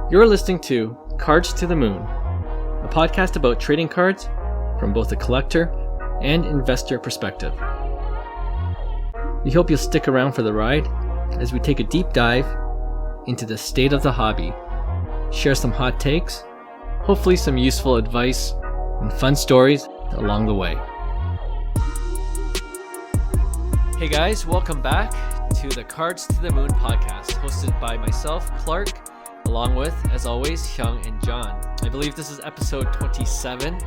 You're listening to Cards to the Moon, a podcast about trading cards from both a collector and investor perspective. We hope you'll stick around for the ride as we take a deep dive into the state of the hobby, share some hot takes, hopefully some useful advice, and fun stories along the way. Hey guys, welcome back to the Cards to the Moon podcast, hosted by myself, Clark, along with, as always, Hyung and John. I believe this is episode 27,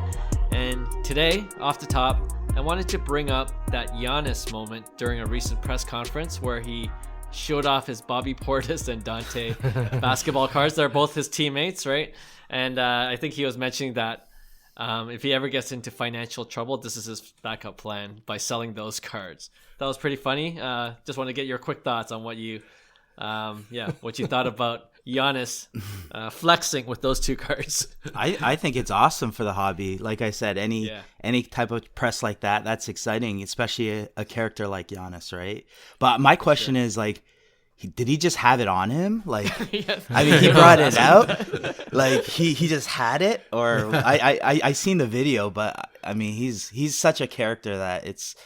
and today, off the top, I wanted to bring up that Giannis moment during a recent press conference where he showed off his Bobby Portis and Dante basketball cards. They're both his teammates, right? And I think he was mentioning that if he ever gets into financial trouble, this is his backup plan by selling those cards. That was pretty funny. Just want to get your quick thoughts on what you thought about Giannis flexing with those two cards. I think it's awesome for the hobby. Like I said, any type of press like that, that's exciting, especially a character like Giannis, right? But my question is, like, did he just have it on him? Like, I mean, he brought it out. Like, he just had it, or I seen the video, but I mean, he's such a character that it's.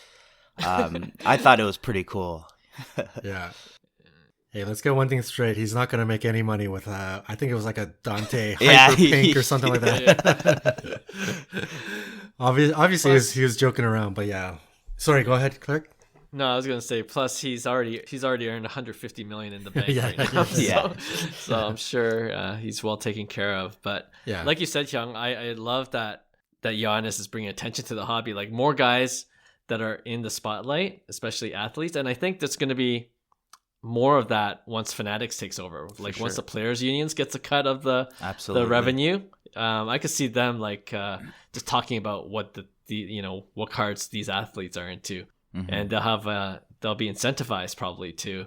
I thought it was pretty cool. Yeah. Hey, let's get one thing straight. He's not going to make any money with, I think it was like a Dante Hyper Pink or something like that. Obviously, he was joking around, but yeah. Sorry, go ahead, Clark. No, I was going to say, plus he's already earned $150 million in the bank right now. So I'm sure he's well taken care of. But like you said, Hyung, I love that Giannis is bringing attention to the hobby. Like, more guys that are in the spotlight, especially athletes. And I think there's going to be more of that once Fanatics takes over. Like, once the players unions gets a cut of the revenue, I could see them just talking about what what cards these athletes are into, and they'll be incentivized probably to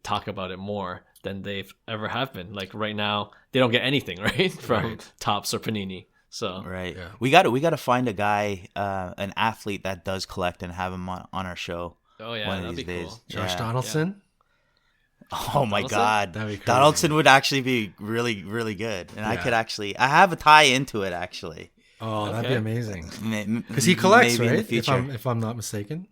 talk about it more than they've ever have been. Like, right now, they don't get anything from Topps or Panini. So we got to find a guy, an athlete that does collect, and have him on our show. Oh yeah, one that'd of these be days. cool. Josh Donaldson. Oh my God, Donaldson would actually be really, really good, and I have a tie into it actually. Oh, that'd be amazing. Because he collects, right? In the future. If I'm not mistaken.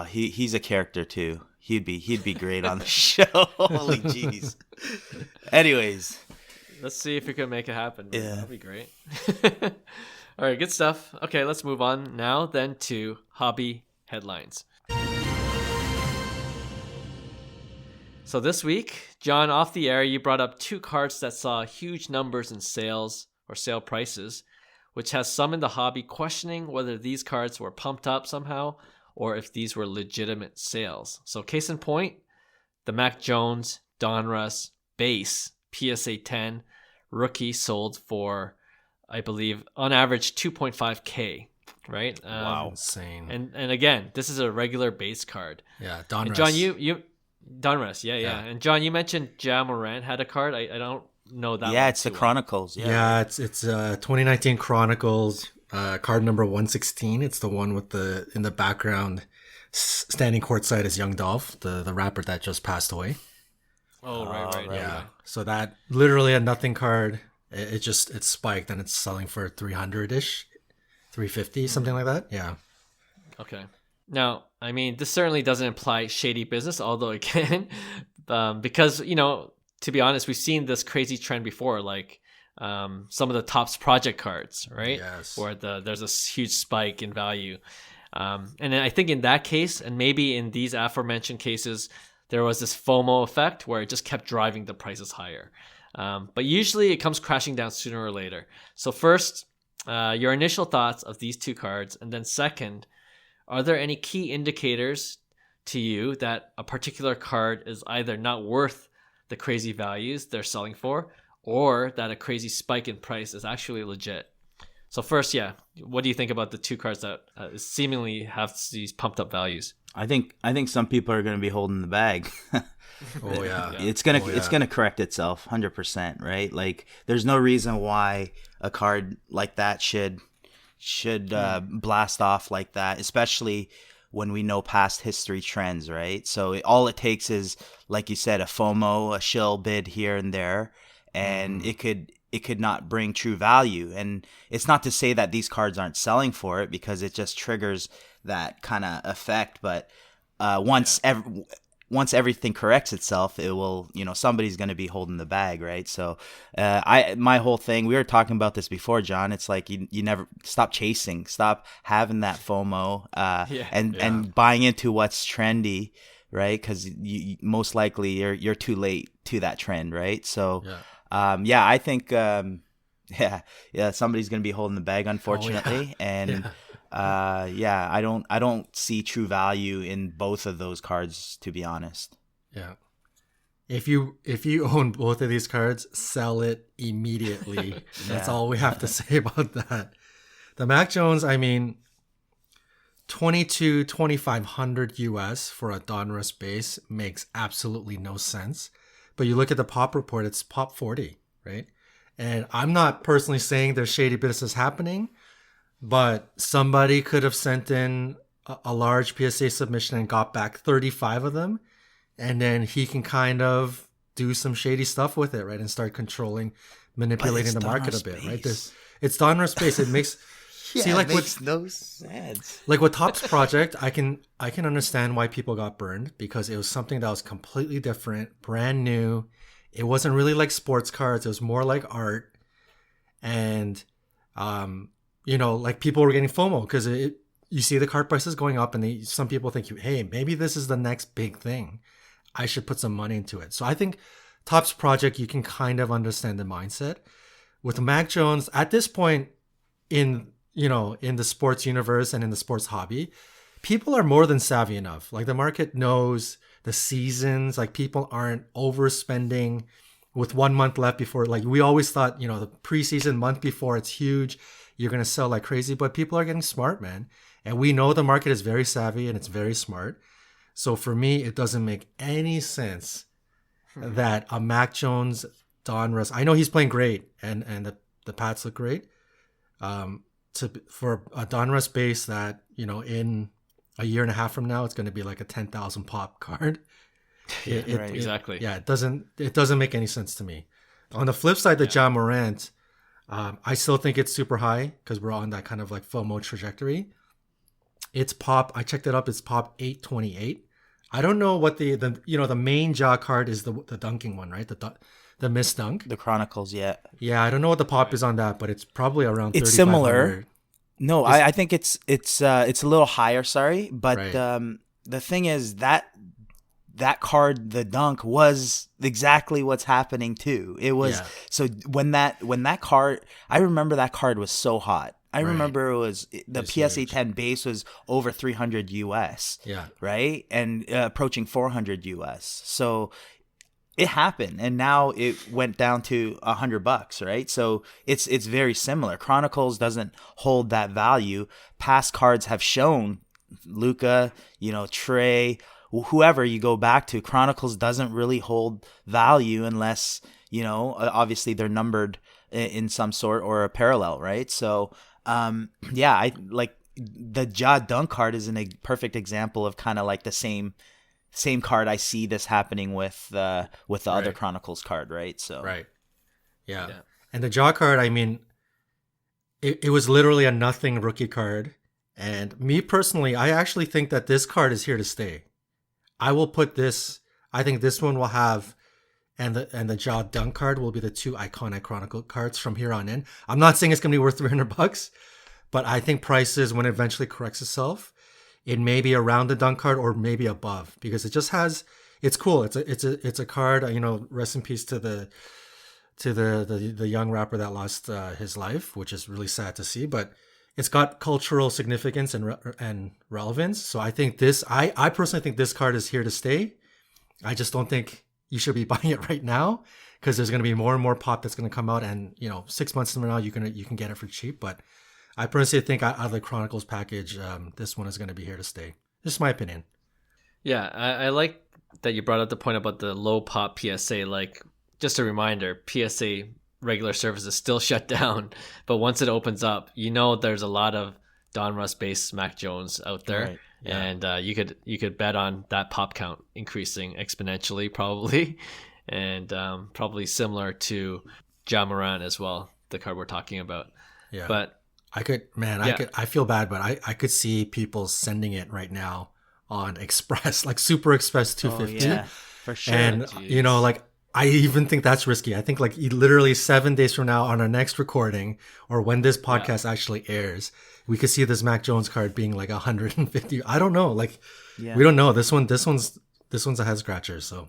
He's a character too. He'd be great on the show. Holy jeez. Anyways, let's see if we can make it happen. Yeah, that'd be great. All right, good stuff. Okay, let's move on now then to hobby headlines. So this week, John, off the air, you brought up two cards that saw huge numbers in sales or sale prices, which has some in the hobby questioning whether these cards were pumped up somehow or if these were legitimate sales. So case in point, the Mac Jones Donruss base PSA 10 rookie sold for, I believe, on average 2.5K, right? Wow, insane. And again, this is a regular base card. Yeah, Donruss. And John, you Donruss, yeah. And John, you mentioned Ja Morant had a card. I don't know that. Yeah, it's the Chronicles. Yeah, it's 2019 Chronicles, card number 116. It's the one with in the background standing courtside is Young Dolph, the rapper that just passed away. Oh, right. Yeah. So that literally a nothing card. It spiked and it's selling for 300-ish, 350, something like that. Yeah. Okay. Now, I mean, this certainly doesn't imply shady business, although it can, because, to be honest, we've seen this crazy trend before, like some of the Topps project cards, right? Yes. Where there's a huge spike in value. And I think in that case, and maybe in these aforementioned cases, there was this FOMO effect where it just kept driving the prices higher. But usually it comes crashing down sooner or later. So first, your initial thoughts of these two cards, and then second, are there any key indicators to you that a particular card is either not worth the crazy values they're selling for, or that a crazy spike in price is actually legit? So first, what do you think about the two cards that seemingly have these pumped up values? I think some people are going to be holding the bag. Oh yeah, it's gonna correct itself 100%, right? Like, there's no reason why a card like that should blast off like that, especially when we know past history trends, right? So all it takes is, like you said, a FOMO, a shill bid here and there, and it could not bring true value. And it's not to say that these cards aren't selling for it, because it just triggers that kind of effect. But once everything corrects itself, it will, somebody's going to be holding the bag, right? So my whole thing, we were talking about this before, John, it's like you never stop chasing, stop having that FOMO and buying into what's trendy, right? Because you most likely you're too late to that trend, right? So I think somebody's going to be holding the bag, unfortunately. And I don't see true value in both of those cards, to be honest. Yeah. If you own both of these cards, sell it immediately. That's all we have to say about that. The Mac Jones, I mean, $2,500 US for a Donruss base makes absolutely no sense. But you look at the pop report, it's pop 40, right? And I'm not personally saying there's shady business happening, but somebody could have sent in a large PSA submission and got back 35 of them. And then he can kind of do some shady stuff with it, right? And start manipulating the market a bit, right? It's Donruss base. It makes... it makes no sense. Like with Topps Project, I can understand why people got burned, because it was something that was completely different, brand new. It wasn't really like sports cards. It was more like art. And, like people were getting FOMO because you see the card prices going up, and some people think, hey, maybe this is the next big thing. I should put some money into it. So I think Topps Project, you can kind of understand the mindset. With Mac Jones, at this point in the sports universe and in the sports hobby, people are more than savvy enough. Like the market knows the seasons, like people aren't overspending with 1 month left before, like we always thought, the preseason month before it's huge, you're going to sell like crazy, but people are getting smart, man. And we know the market is very savvy and it's very smart. So for me, it doesn't make any sense that a Mac Jones Donruss, I know he's playing great and the Pats look great. For a Donruss base that, in a year and a half from now, it's going to be like a 10,000 pop card. Exactly. It doesn't make any sense to me. On the flip side, the Ja Morant, I still think it's super high because we're on that kind of like FOMO trajectory. It's pop. I checked it up. It's pop 828. I don't know what the main Ja card is, the dunking one, right? The missed dunk. The Chronicles, yeah. Yeah, I don't know what the pop is on that, but it's probably around. It's similar. No, I think it's a little higher. Sorry, but right. The thing is that card, the dunk, was exactly what's happening too. It was so when that card, I remember that card was so hot. I remember it was the PSA huge. 10 base was over 300 US. Yeah. Right, and approaching 400 US. So it happened, and now it went down to $100, right? So it's very similar. Chronicles doesn't hold that value. Past cards have shown, Luka, Trey, whoever you go back to, Chronicles doesn't really hold value unless, obviously they're numbered in some sort or a parallel, right? So, I like the Ja Dunk card is a perfect example of kind of like the same card. I see this happening with the other Chronicles card, right? So right, yeah. And the Ja card, I mean, it was literally a nothing rookie card. And me personally, I actually think that this card is here to stay. I will put this. I think this one will have, and the Ja Dunk card will be the two iconic Chronicle cards from here on in. I'm not saying it's gonna be worth $300, but I think prices, when it eventually corrects itself, it may be around the dunk card or maybe above, because it just has, it's cool. It's a card, rest in peace to the young rapper that lost his life, which is really sad to see, but it's got cultural significance and relevance. So I think I personally think this card is here to stay. I just don't think you should be buying it right now, because there's going to be more and more pop that's going to come out, and 6 months from now you can get it for cheap. But I personally think out of the Chronicles package, this one is going to be here to stay. This is my opinion. Yeah, I like that you brought up the point about the low pop PSA. Like, just a reminder, PSA regular service is still shut down, but once it opens up, there's a lot of Donruss based Mac Jones out there. Right. Yeah. And you could bet on that pop count increasing exponentially, probably. and probably similar to Ja Morant as well, the card we're talking about. Yeah. But I feel bad, but I could see people sending it right now on Express, like Super Express 250. Oh, yeah, for sure. And, like, I even think that's risky. I think like literally 7 days from now on our next recording, or when this podcast actually airs, we could see this Mac Jones card being like 150. I don't know. Like, we don't know. This one's a head scratcher. So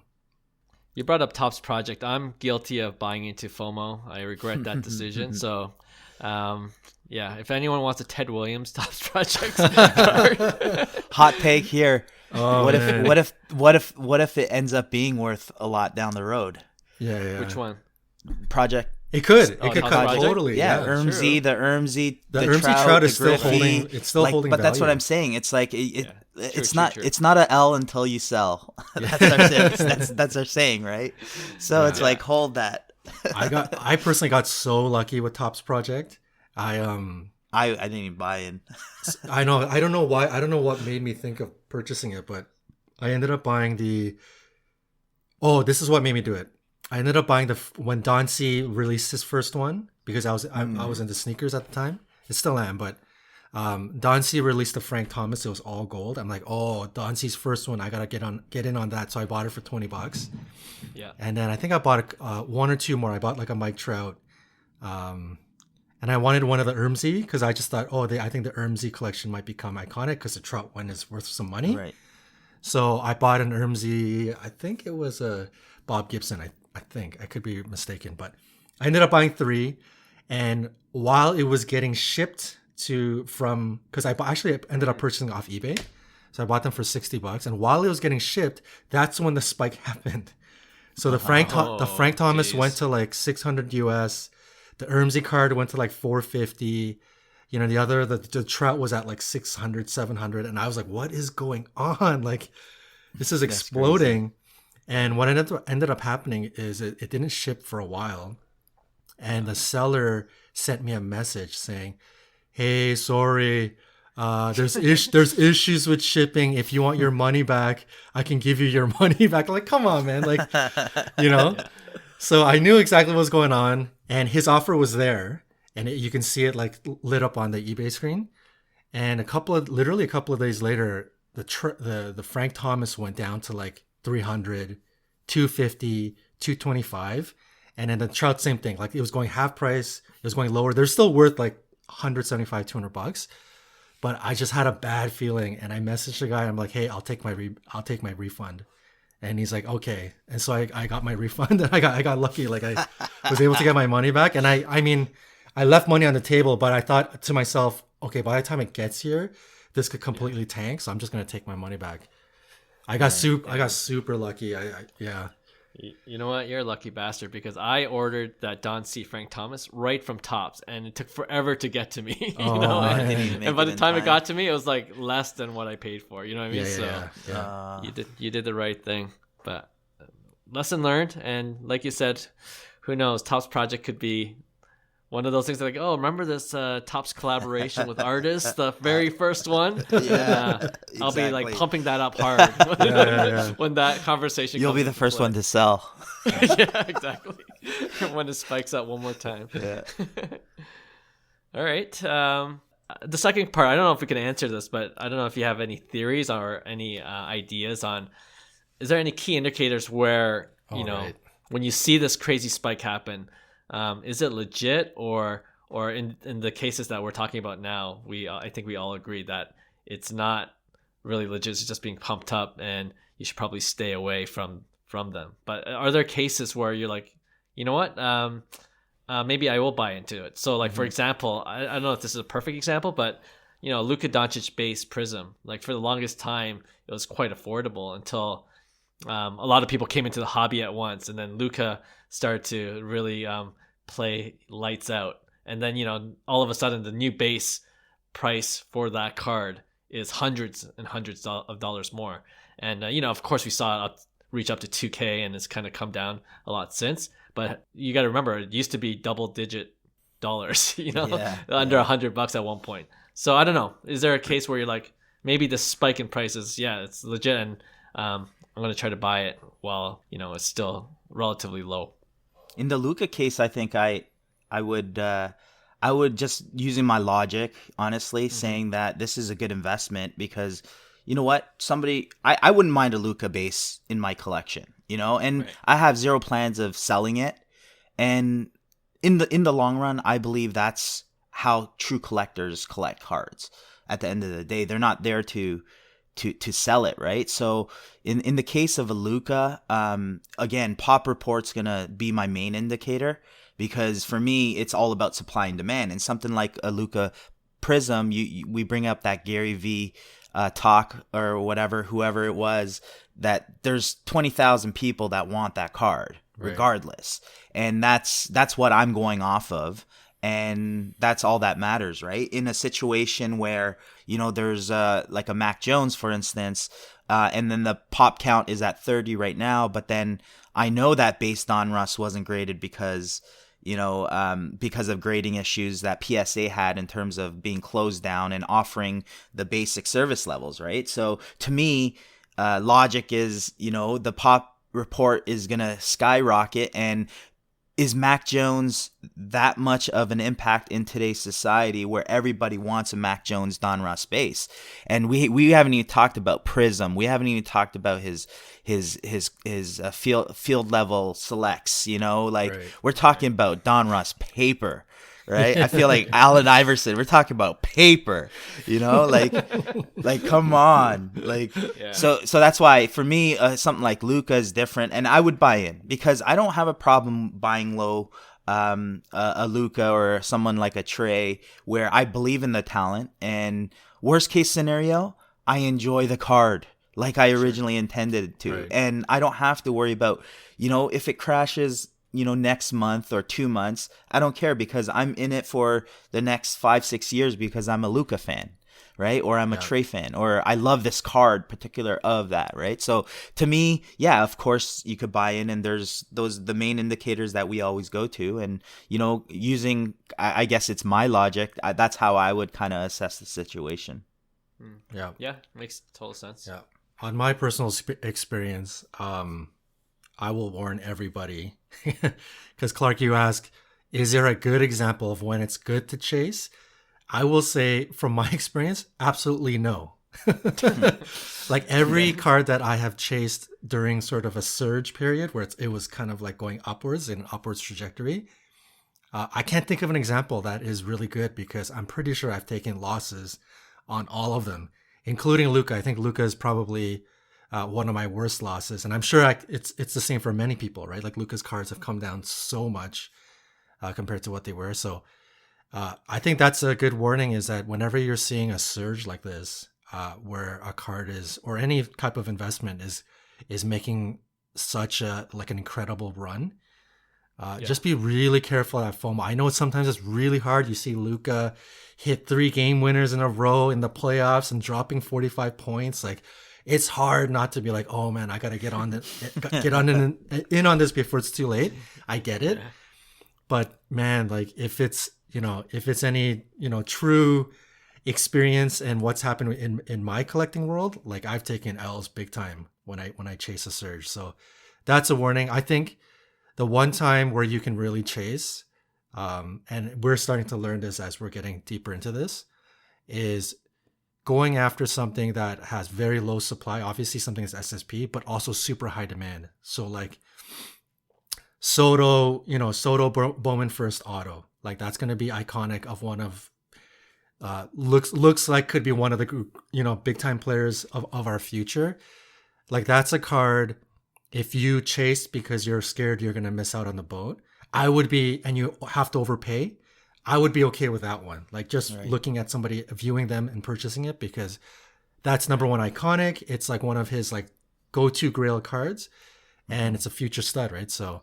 you brought up Topps Project. I'm guilty of buying into FOMO. I regret that decision. So, if anyone wants a Ted Williams Topps Project card. Hot take here. Oh, what if it ends up being worth a lot down the road? Yeah. Which one? Project. It could come Project? totally. Yeah, True. the Ermsey, the Trout is still Griffey, holding. It's still holding. But value. that's what I'm saying. It's like it's True. It's not a L until you sell. That's our saying, right? So it's like, hold that. I personally got so lucky with Topps Project. I didn't even buy in. I know. I don't know why. I don't know what made me think of purchasing it, but I ended up buying the. Oh, this is what made me do it. I ended up buying when Doncic released his first one, because I was into sneakers at the time. I still am, but Doncic released the Frank Thomas. It was all gold. I'm like, oh, Doncic's first one. I gotta get in on that. So I bought it for $20. Yeah. And then I think I bought one or two more. I bought like a Mike Trout. And I wanted one of the Ermsey because I just thought, I think the Ermsey collection might become iconic because the Trout one is worth some money. Right. So I bought an Ermsey. I think it was a Bob Gibson. I think I could be mistaken, but I ended up buying 3. And while it was getting shipped because I actually ended up purchasing off eBay, so I bought them for $60. And while it was getting shipped, that's when the spike happened. So the Frank Thomas went to like 600 US. The Ermsey card went to like 450. The Trout was at like 600, 700. And I was like, what is going on? Like, this is exploding. And what ended up happening is it didn't ship for a while. And the seller sent me a message saying, hey, sorry, there's issues with shipping. If you want your money back, I can give you your money back. Like, come on, man. Like, So I knew exactly what was going on. And his offer was there. And you can see it like lit up on the eBay screen. And literally a couple of days later, the Frank Thomas went down to like 300, 250, 225. And then the Trout, same thing. Like, it was going half price. It was going lower. They're still worth like $175, $200. But I just had a bad feeling. And I messaged the guy. I'm like, hey, I'll take my refund. And he's like, okay. And so I got my refund. And I got lucky. Like, I was able to get my money back. And I mean, I left money on the table, but I thought to myself, okay, by the time it gets here, this could completely tank. So I'm just going to take my money back. I got super lucky. Yeah. You know what? You're a lucky bastard, because I ordered that Doncic Frank Thomas right from Topps, and it took forever to get to me. And by the time it got to me, it was like less than what I paid for. You know what I mean? You did the right thing. But lesson learned, and like you said, who knows? Topps Project could be one of those things like, oh, remember this Topps collaboration with artists, the very first one? Yeah. I'll be like pumping that up hard when that conversation You'll be the first one to sell. Yeah, exactly. When it spikes up one more time. Yeah. All right. The second part, I don't know if we can answer this, but I don't know if you have any theories or any ideas on, is there any key indicators where, when you see this crazy spike happen, is it legit, or in the cases that we're talking about now, I think we all agree that it's not really legit. It's just being pumped up, and you should probably stay away from them. But are there cases where you're like, you know what, maybe I will buy into it? So like, for example, I don't know if this is a perfect example, but Luka Doncic base Prizm, like for the longest time it was quite affordable until a lot of people came into the hobby at once, and then Luka started to really play lights out, and then all of a sudden the new base price for that card is hundreds and hundreds of dollars more. And of course we saw it reach up to 2K, and it's kind of come down a lot since, but you got to remember, it used to be double digit dollars, under $100 at one point. So I don't know, is there a case where you're like, maybe the spike in prices, it's legit, and gonna try to buy it while it's still relatively low. In the Luka case, I think I would just, using my logic, honestly, saying that this is a good investment because you know what, I wouldn't mind a Luka base in my collection, and right. I have zero plans of selling it, and in the long run, I believe that's how true collectors collect cards. At the end of the day, they're not there to sell it, right? So in the case of a Luka, again, pop report's gonna be my main indicator because for me, it's all about supply and demand. And something like a Luka Prizm, we bring up that Gary V talk or whatever, whoever it was, that there's 20,000 people that want that card regardless, right. And that's what I'm going off of. And that's all that matters, right? In a situation where, there's like a Mac Jones, for instance, and then the pop count is at 30 right now, but then I know that base Donruss wasn't graded because of grading issues that PSA had in terms of being closed down and offering the basic service levels, right? So to me, logic is, the pop report is going to skyrocket, and is Mac Jones that much of an impact in today's society where everybody wants a Mac Jones Donruss base? And we haven't even talked about Prizm. We haven't even talked about his field level selects. Right. We're talking about Donruss paper. Right? I feel like Allen Iverson. We're talking about paper, like come on, yeah. So that's why for me, something like Luka is different, and I would buy in because I don't have a problem buying low, a Luka or someone like a Trey where I believe in the talent, and worst case scenario, I enjoy the card like I originally intended to, right. And I don't have to worry about, if it crashes, next month or 2 months, I don't care because I'm in it for the next 5-6 years because I'm a Luka fan, right? Or I'm a Trey fan, or I love this card particular of that, right? So to me, yeah, of course you could buy in, and there's the main indicators that we always go to, and using, I guess it's my logic, that's how I would kind of assess the situation. Yeah, makes total sense. Yeah, on my personal experience, I will warn everybody, because Clark, you ask, is there a good example of when it's good to chase? I will say, from my experience, absolutely no. Like every card that I have chased during sort of a surge period where it was kind of like going upwards in an upwards trajectory, I can't think of an example that is really good because I'm pretty sure I've taken losses on all of them, including Luka. I think Luka is probably one of my worst losses, and I'm sure it's the same for many people, right? Like Luka's cards have come down so much compared to what they were. So I think that's a good warning, is that whenever you're seeing a surge like this, where a card is, or any type of investment is making such an incredible run, just be really careful at FOMO. I know sometimes it's really hard. You see Luka hit 3 game winners in a row in the playoffs and dropping 45 points, like. It's hard not to be like, oh man, I gotta get on in on this before it's too late. I get it, but man, like if it's any true experience and what's happened in my collecting world, like I've taken L's big time when I chase a surge. So that's a warning. I think the one time where you can really chase, and we're starting to learn this as we're getting deeper into this, is going after something that has very low supply, obviously something that's SSP, but also super high demand. So like Soto Bowman first auto, like that's going to be iconic of one of, looks like could be one of the, big time players of our future. Like that's a card, if you chase because you're scared you're going to miss out on the boat, I would be, and you have to overpay, I would be okay with that one. Like just looking at somebody, viewing them and purchasing it, because that's number one iconic. It's like one of his like go-to grail cards, and it's a future stud, right? So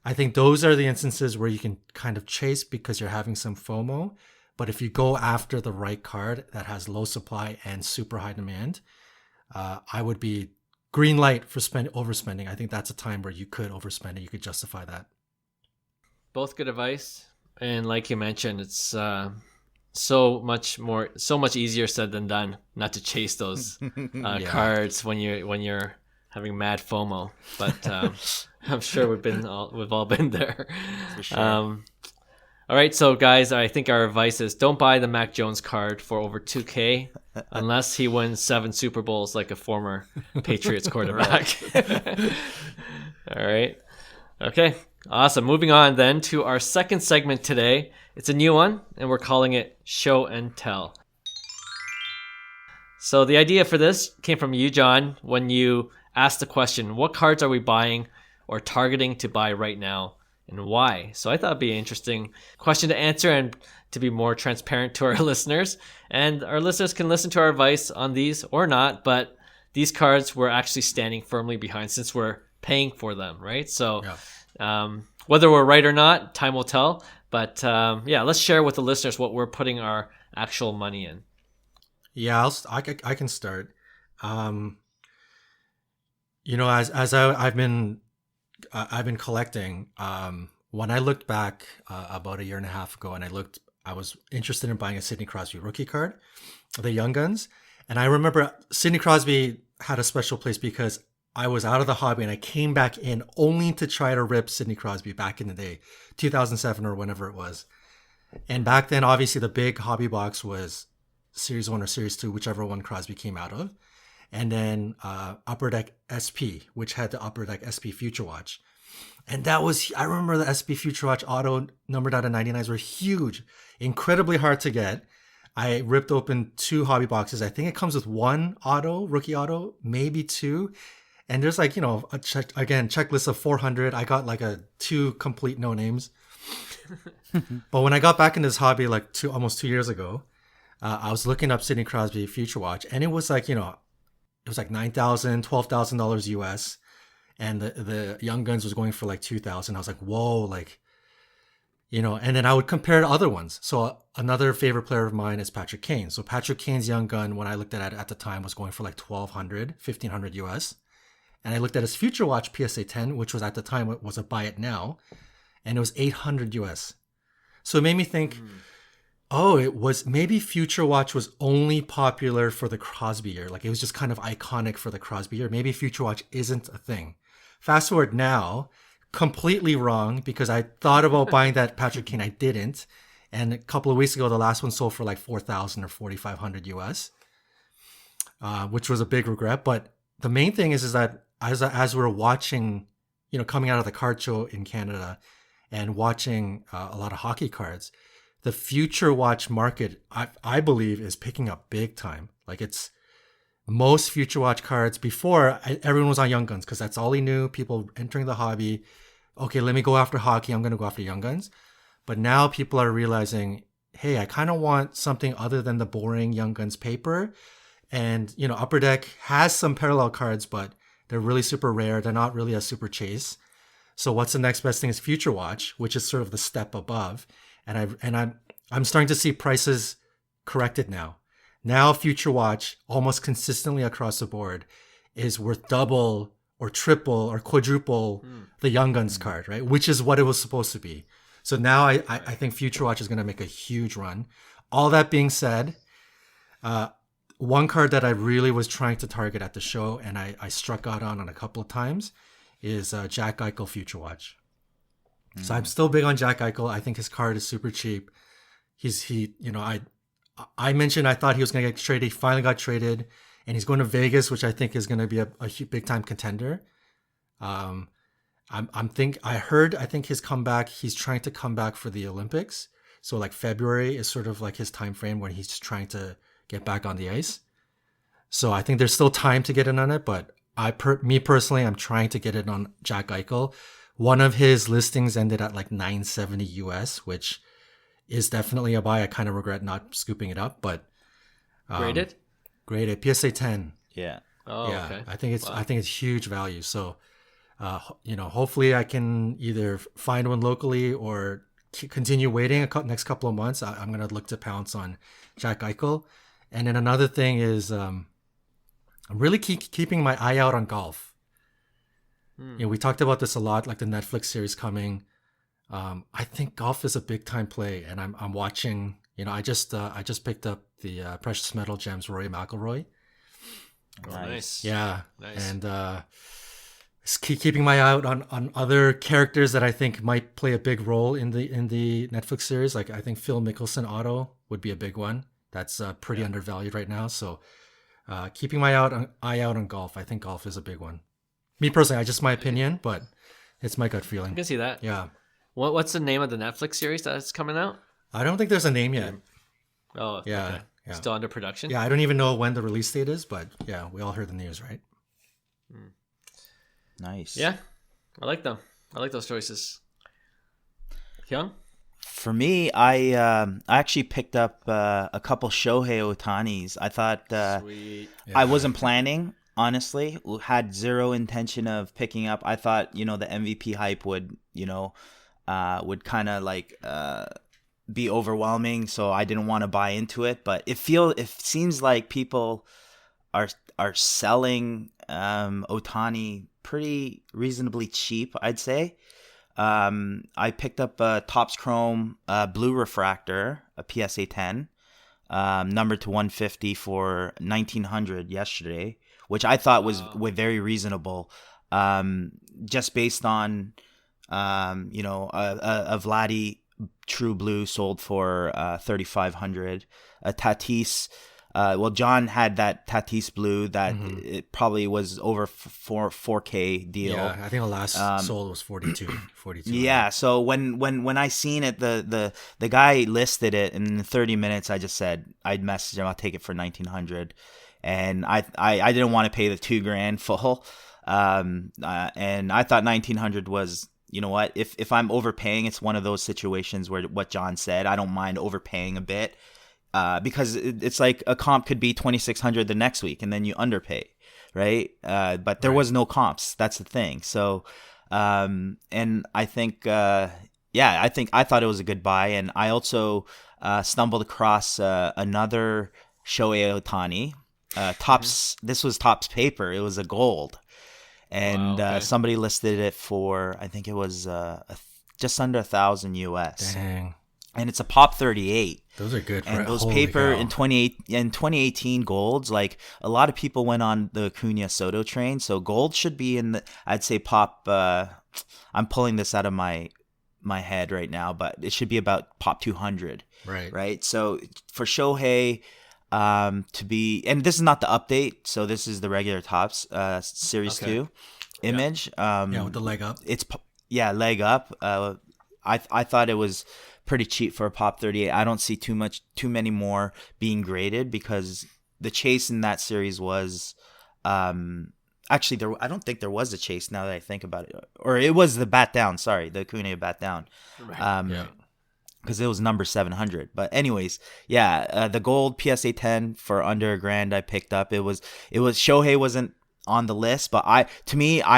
I think those are the instances where you can kind of chase because you're having some FOMO. But if you go after the right card that has low supply and super high demand, I would be green light for overspending. I think that's a time where you could overspend and you could justify that. Both good advice. And like you mentioned, it's so much easier said than done not to chase those cards when you're having mad FOMO, but I'm sure we've all been there. For sure. All right, so guys, I think our advice is don't buy the Mac Jones card for over $2K unless he wins 7 Super Bowls like a former Patriots quarterback. All right. Okay, awesome. Moving on then to our second segment today. It's a new one, and we're calling it Show and Tell. So the idea for this came from you, John, when you asked the question, what cards are we buying or targeting to buy right now and why? So I thought it'd be an interesting question to answer and to be more transparent to our listeners. And our listeners can listen to our advice on these or not, but these cards we're actually standing firmly behind since we're paying for them, right? So whether we're right or not, time will tell. But let's share with the listeners what we're putting our actual money in. Yeah, I can start. As I've been collecting. When I looked back about a year and a half ago, and I was interested in buying a Sidney Crosby rookie card, the Young Guns, and I remember Sidney Crosby had a special place because I was out of the hobby and I came back in only to try to rip Sidney Crosby back in the day, 2007 or whenever it was. And back then, obviously, the big hobby box was Series 1 or Series 2, whichever one Crosby came out of. And then Upper Deck SP, which had the Upper Deck SP Future Watch. And I remember the SP Future Watch auto numbered out of 99s were huge, incredibly hard to get. I ripped open 2 hobby boxes. I think it comes with 1 auto, rookie auto, maybe 2. And there's like, checklist of 400. I got like 2 complete no names. But when I got back in this hobby like almost 2 years ago, I was looking up Sidney Crosby Future Watch, and it was like, it was like $9,000, $12,000 US. And the Young Guns was going for like 2,000. I was like, whoa, like, and then I would compare to other ones. So another favorite player of mine is Patrick Kane. So Patrick Kane's Young Gun, when I looked at it at the time, was going for like 1,200, 1,500 US. And I looked at his Future Watch PSA 10, which was at the time was a buy it now, and it was 800 US. So it made me think, maybe Future Watch was only popular for the Crosby year. Like it was just kind of iconic for the Crosby year. Maybe Future Watch isn't a thing. Fast forward now, completely wrong, because I thought about buying that Patrick Kane. I didn't. And a couple of weeks ago, the last one sold for like 4,000 or 4,500 US, which was a big regret. But the main thing is that as we're watching, coming out of the card show in Canada and watching a lot of hockey cards, the Future Watch market, I believe, is picking up big time. Like it's most Future Watch cards before, everyone was on Young Guns because that's all he knew. People entering the hobby. Okay, let me go after hockey. I'm going to go after Young Guns. But now people are realizing, hey, I kind of want something other than the boring Young Guns paper. And, Upper Deck has some parallel cards, but they're really super rare. They're not really a super chase. So what's the next best thing is Future Watch, which is sort of the step above. And I'm starting to see prices corrected now. Now Future Watch, almost consistently across the board, is worth double or triple or quadruple the Young Guns card, right? Which is what it was supposed to be. So now I think Future Watch is going to make a huge run. All that being said, one card that I really was trying to target at the show, and I struck out on a couple of times, is Jack Eichel Future Watch. So I'm still big on Jack Eichel. I think his card is super cheap. I mentioned I thought he was going to get traded. He finally got traded, and he's going to Vegas, which I think is going to be a big time contender. I think his comeback, he's trying to come back for the Olympics. So like February is sort of like his time frame when he's trying to get back on the ice. So I think there's still time to get in on it, but me personally, I'm trying to get it on Jack Eichel. One of his listings ended at like 970 US, which is definitely a buy. I kind of regret not scooping it up, but Graded PSA 10. Yeah. Oh, yeah. okay. I think it's huge value. So, hopefully I can either find one locally or continue waiting next couple of months. I'm going to look to pounce on Jack Eichel. And then another thing is I'm really keeping my eye out on golf. We talked about this a lot, like the Netflix series coming. I think golf is a big time play, and I'm watching. I just picked up the Precious Metal Gems Rory McIlroy, Oh, nice. Yeah. Nice. And just keeping my eye out on other characters that I think might play a big role in the Netflix series. Like I think Phil Mickelson auto would be a big one. That's pretty undervalued right now. So keeping my eye out on golf. I think golf is a big one. Me personally, just my opinion, but it's my gut feeling. I can see that. Yeah. What's the name of the Netflix series that's coming out? I don't think there's a name yet. Oh, yeah. Okay. Yeah. Still under production? Yeah, I don't even know when the release date is, but yeah, we all heard the news, right? Nice. Yeah, I like them. I like those choices. Hyung? For me, I actually picked up a couple Shohei Otanis. I thought Sweet. I wasn't planning, honestly. Had zero intention of picking up. I thought, the MVP hype would kind of like be overwhelming, so I didn't want to buy into it. But it seems like people are selling Otani pretty reasonably cheap, I'd say. I picked up a Topps Chrome blue refractor, a PSA 10, numbered to 150 for $1,900 yesterday, which I thought was very reasonable, just based on a Vladdy True Blue sold for $3,500. A Tatis. John had that Tatis blue that it probably was over 4K deal. Yeah, I think the last sold was 42. Yeah, so when I seen it, the guy listed it, and in 30 minutes I just said I'd message him, I'll take it for $1,900, and I didn't want to pay the $2,000 full, and I thought $1,900 was. You know what? If I'm overpaying, it's one of those situations where what John said, I don't mind overpaying a bit, because it's like a comp could be $2,600 the next week, and then you underpay, right? But there was no comps. That's the thing. So, and I think, I thought it was a good buy, and I also stumbled across another Shohei Ohtani. Topps. This was Topps paper. It was a gold. And somebody listed it for, I think it was just under $1,000 US. Dang. And it's a Pop 38. Those are good. And those paper in 2018 golds, like a lot of people went on the Acuna Soto train. So gold should be in the, I'd say Pop, I'm pulling this out of my head right now, but it should be about Pop 200. Right. So for Shohei, to be, and this is not the update, so this is the regular Topps series 2 image. With the leg up. It's leg up. I thought it was pretty cheap for a Pop 38. I don't see too many more being graded, because the chase in that series was actually I don't think there was a chase, now that I think about it, or it was the bat down. Sorry, the Acuna bat down. Because it was number 700. But anyways, the gold PSA 10 for under $1,000 I picked up. It was Shohei wasn't on the list, but I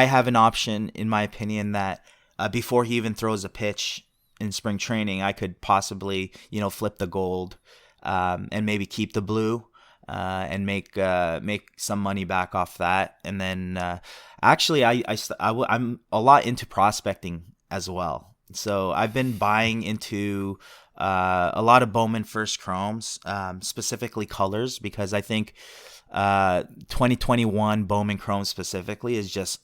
have an option, in my opinion, that before he even throws a pitch in spring training, I could possibly flip the gold and maybe keep the blue and make some money back off that. And then actually I'm a lot into prospecting as well. So I've been buying into a lot of Bowman first chromes, specifically colors, because I think 2021 Bowman chrome specifically is just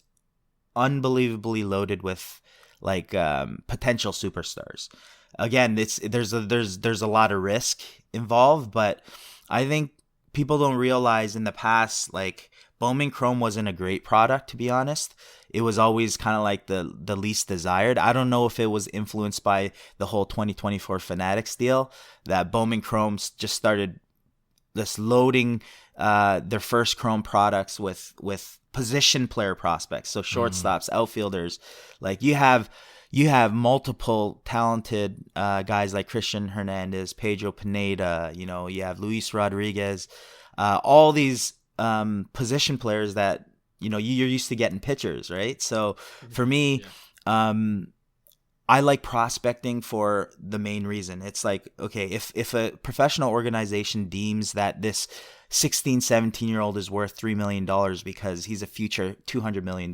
unbelievably loaded with like potential superstars. Again, there's a lot of risk involved, but I think people don't realize in the past, like, Bowman Chrome wasn't a great product, to be honest. It was always kind of like the least desired. I don't know if it was influenced by the whole 2024 Fanatics deal, that Bowman Chromes just started this loading their first Chrome products with position player prospects. So shortstops, outfielders, like you have multiple talented guys like Christian Hernandez, Pedro Pineda, you have Luis Rodriguez, all these position players that you're used to getting pitchers, right? So for me, I like prospecting for the main reason. It's like, okay, if a professional organization deems that this 16, 17-year-old is worth $3 million because he's a future $200 million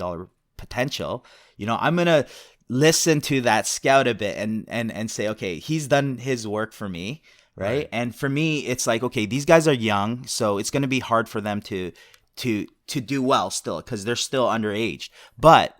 potential, I'm going to listen to that scout a bit and say, okay, he's done his work for me, right? And for me, it's like, okay, these guys are young, so it's going to be hard for them to to do well still, because they're still underage. But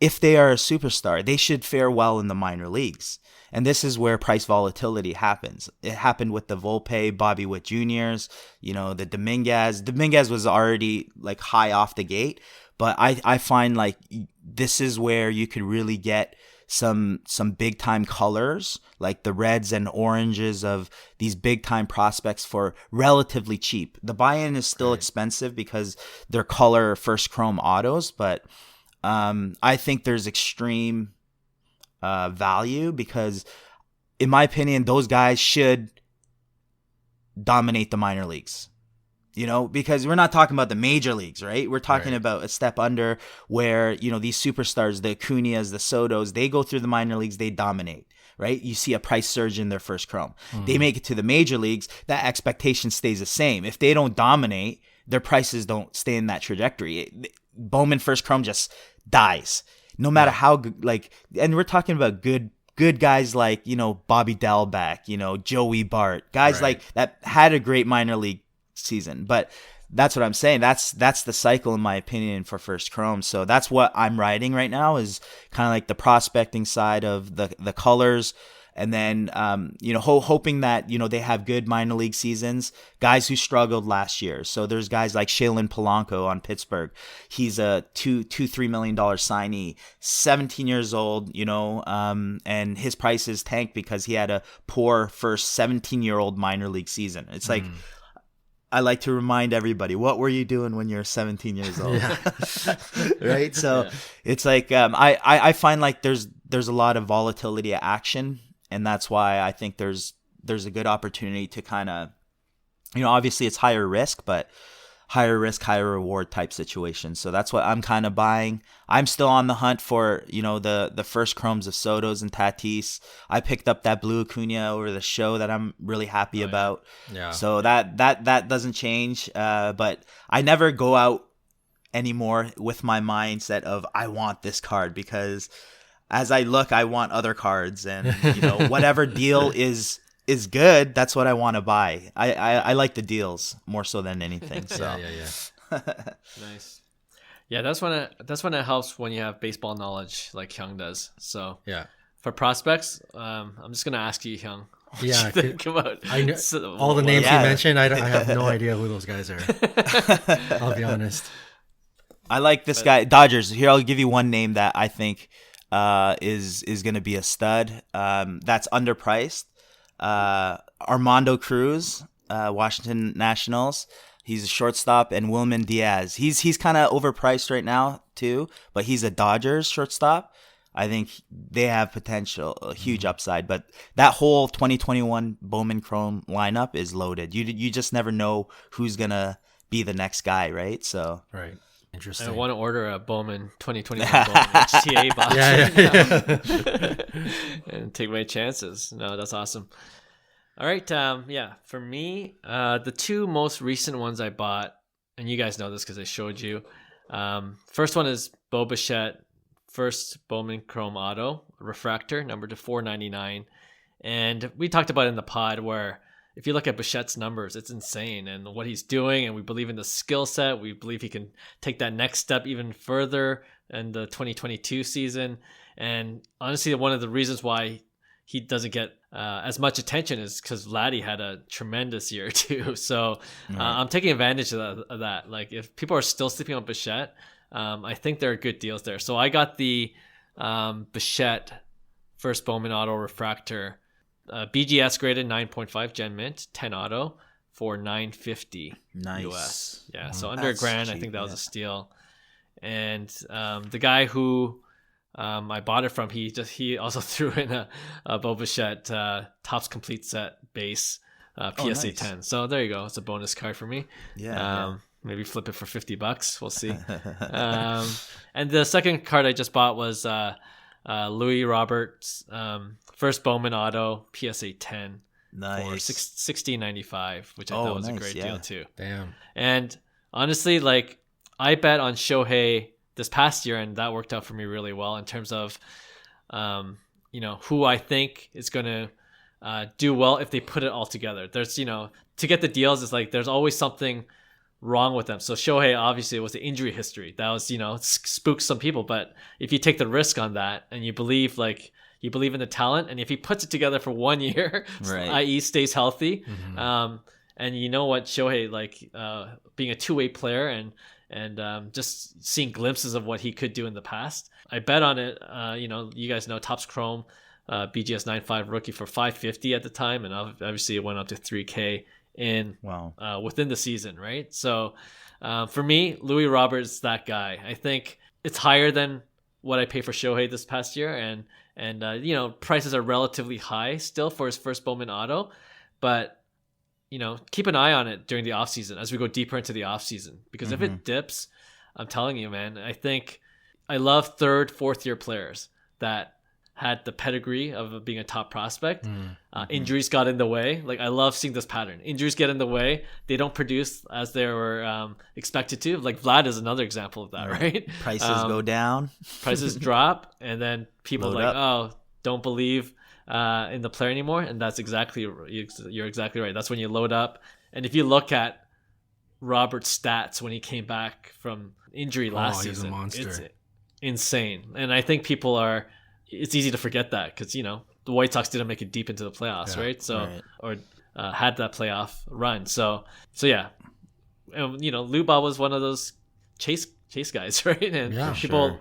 if they are a superstar, they should fare well in the minor leagues. And this is where price volatility happens. It happened with the Volpe, Bobby Witt Jr.'s, the Dominguez. Dominguez was already like high off the gate, but I find like this is where you could really get some big time colors, like the reds and oranges of these big time prospects for relatively cheap. The buy-in is still expensive because they're color first chrome autos, but I think there's extreme value because, in my opinion, those guys should dominate the minor leagues. Because we're not talking about the major leagues, right? We're talking about a step under where, these superstars, the Acuñas, the Sotos, they go through the minor leagues, they dominate, right? You see a price surge in their first chrome. They make it to the major leagues, that expectation stays the same. If they don't dominate, their prices don't stay in that trajectory. Bowman first chrome just dies. No matter how good, and we're talking about good guys like, Bobby Dalbec, Joey Bart, guys like that had a great minor league season. But that's what I'm saying. That's the cycle, in my opinion, for first chrome. So that's what I'm riding right now, is kind of like the prospecting side of the colors. And then, hoping that, they have good minor league seasons, guys who struggled last year. So there's guys like Shailen Polanco on Pittsburgh. He's a $3 million signee, 17 years old, and his prices tanked because he had a poor first 17-year-old minor league season. It's like, I like to remind everybody, what were you doing when you're 17 years old? Right? So it's like, I find like there's a lot of volatility at action. And that's why I think there's a good opportunity to kind of, obviously it's higher risk, but higher risk, higher reward type situation. So that's what I'm kind of buying. I'm still on the hunt for, the first chromes of Sotos and Tatis. I picked up that blue Acuña over the show that I'm really happy about. Yeah. So that doesn't change. But I never go out anymore with my mindset of I want this card, because as I look, I want other cards, and whatever deal is good, that's what I want to buy. I like the deals more so than anything. So yeah. Nice. Yeah, that's when it helps when you have baseball knowledge like Hyung does. So for prospects, I'm just gonna ask you, Hyung. Yeah, I know all the names you mentioned. I have no idea who those guys are. I'll be honest. I like this guy, Dodgers. Here, I'll give you one name that I think is going to be a stud. That's underpriced. Armando Cruz, Washington Nationals. He's a shortstop, and Wilman Diaz. He's kind of overpriced right now too, but he's a Dodgers shortstop. I think they have potential, a huge upside. But that whole 2021 Bowman Chrome lineup is loaded. You just never know who's gonna be the next guy, right? So Interesting. I want to order a Bowman 2021 Bowman HTA box and take my chances. No, that's awesome. All right. For me, the two most recent ones I bought, and you guys know this because I showed you. First one is Bo Bichette, first Bowman Chrome Auto refractor, number to 499. And we talked about it in the pod where if you look at Bichette's numbers, it's insane, and what he's doing, and we believe in the skill set. We believe he can take that next step even further in the 2022 season. And honestly, one of the reasons why he doesn't get as much attention is because Vladdy had a tremendous year too. So I'm taking advantage of that. Like, if people are still sleeping on Bichette, I think there are good deals there. So I got the Bichette first Bowman Auto refractor. BGS graded 9.5 Gen Mint 10 auto for $950 US. Yeah, so under $1,000, I think that was a steal. And the guy who I bought it from, he also threw in a Bo Bichette Topps Complete Set base PSA 10. So there you go. It's a bonus card for me. Maybe flip it for $50. We'll see. And the second card I just bought was Louis Roberts first Bowman Auto PSA 10 for $16.95, which I thought was a great deal too. Damn. And honestly, like, I bet on Shohei this past year, and that worked out for me really well in terms of who I think is going to do well if they put it all together. There's to get the deals, it's like there's always something wrong with them. So Shohei, obviously, it was the injury history that was, spooked some people. But if you take the risk on that and you believe in the talent, and if he puts it together for 1 year, right. i.e. stays healthy, and you know what, Shohei, being a two-way player and just seeing glimpses of what he could do in the past, I bet on it. You guys know Topps Chrome, BGS 9.5 rookie for $550 at the time, and obviously it went up to $3K within the season, right? So for me, Louis Roberts, that guy. I think it's higher than what I paid for Shohei this past year, and prices are relatively high still for his first Bowman auto, but keep an eye on it during the offseason as we go deeper into the offseason, because if it dips, I'm telling you, man, I think I love third, fourth year players that had the pedigree of being a top prospect. Injuries got in the way. I love seeing this pattern. Injuries get in the way. They don't produce as they were expected to. Vlad is another example of that, right? Prices go down. Prices drop, and then people don't believe in the player anymore. And that's you're exactly right. That's when you load up. And if you look at Robert's stats when he came back from injury last season, he's a monster. It's insane. And I think it's easy to forget that because, the White Sox didn't make it deep into the playoffs, right? So, or had that playoff run. So yeah. And, Lou Bob was one of those chase guys, right? And people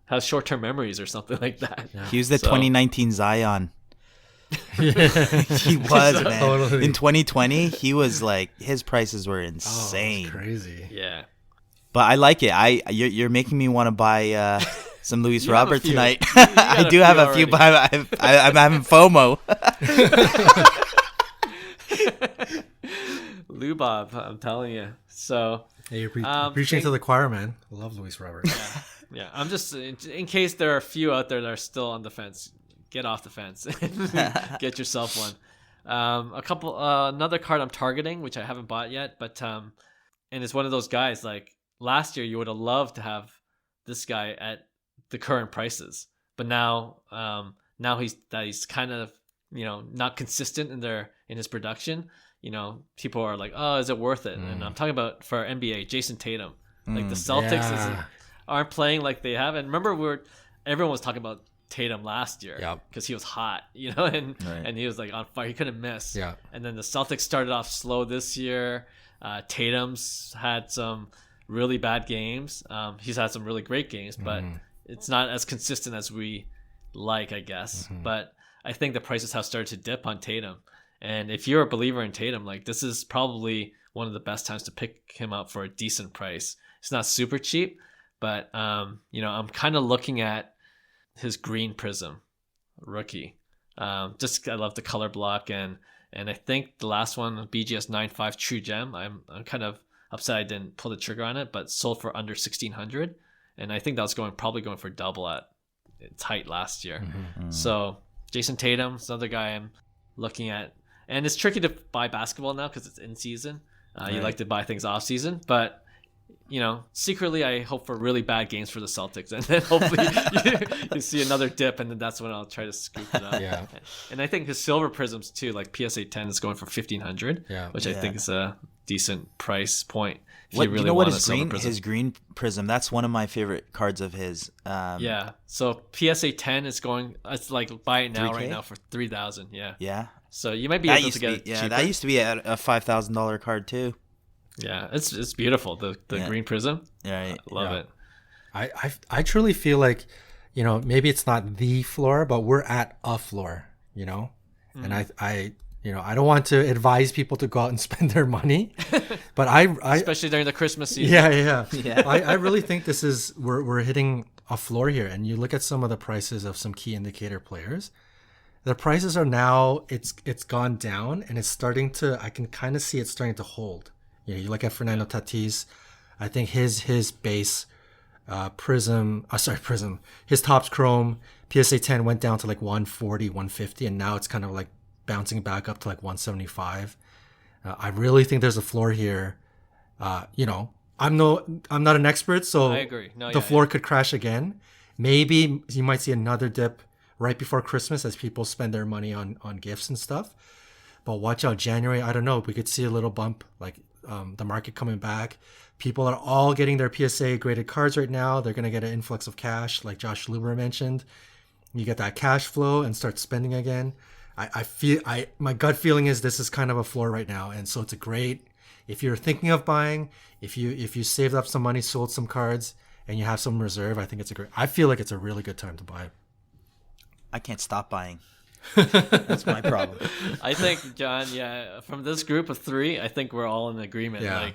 have short-term memories or something like that. Yeah. He was the 2019 Zion. He was, man. Totally. In 2020, he was his prices were insane. Oh, crazy. Yeah. But I like it. You're making me want to buy some Luis Robert tonight. I do have a few, but I'm having FOMO. Lou Bob, I'm telling you. So hey, you're preaching to the choir, man. I love Luis Robert. Yeah. I'm just in case there are a few out there that are still on the fence. Get off the fence and get yourself one. Another card I'm targeting, which I haven't bought yet, but and it's one of those guys. Last year, you would have loved to have this guy at the current prices, but now he's kind of not consistent in his production. People are like, oh, is it worth it? And I'm talking about for NBA, Jason Tatum. The Celtics aren't playing like they have. And remember, everyone was talking about Tatum last year because he was hot, and he was on fire. He couldn't miss. Yeah. And then the Celtics started off slow this year. Tatum's had some really bad games. He's had some really great games, but it's not as consistent as we like, I guess. But I think the prices have started to dip on Tatum. And if you're a believer in Tatum, this is probably one of the best times to pick him up for a decent price. It's not super cheap, but I'm kind of looking at his green Prism rookie. I love the color block, and I think the last one, BGS 9.5 True Gem, I'm kind of upset I didn't pull the trigger on it, but sold for under $1,600, and I think that was probably going for double at its height last year. So Jason Tatum is another guy I'm looking at, and it's tricky to buy basketball now because it's in season. You like to buy things off season, but secretly I hope for really bad games for the Celtics, and then hopefully you see another dip, and then that's when I'll try to scoop it up. Yeah. And I think his silver prisms too, PSA 10 is going for $1,500, which I think is a decent price point. His green prism, that's one of my favorite cards of his. So PSA 10 is going, it's buy it now 3K? Right now for $3,000. Yeah. So you might be able to get it cheaper. That used to be a $5,000 card too. Yeah, it's beautiful. The green prism. Yeah, I love it. I truly feel like, maybe it's not the floor, but we're at a floor, and I don't want to advise people to go out and spend their money, but I especially during the Christmas season. Yeah. I really think we're hitting a floor here, and you look at some of the prices of some key indicator players. The prices are now it's gone down, and it's starting to. I can kind of see it starting to hold. You look at Fernando Tatis. I think his base Prism, his Topps Chrome PSA 10 went down to 140, 150, and now it's kind of bouncing back up to 175. I really think there's a floor here. I'm not an expert, so I agree. The floor could crash again. Maybe you might see another dip right before Christmas as people spend their money on gifts and stuff. But watch out, January, I don't know, we could see a little bump. the market coming back. People are all getting their PSA graded cards right now. They're going to get an influx of cash, like Josh Luber mentioned. You get that cash flow and start spending again. My gut feeling is this is kind of a floor right now, and so it's a great. If you're thinking of buying, if you saved up some money, sold some cards, and you have some reserve, I think I feel like it's a really good time to buy. I can't stop buying. That's my problem. I think, John, from this group of 3, I think we're all in agreement. Yeah.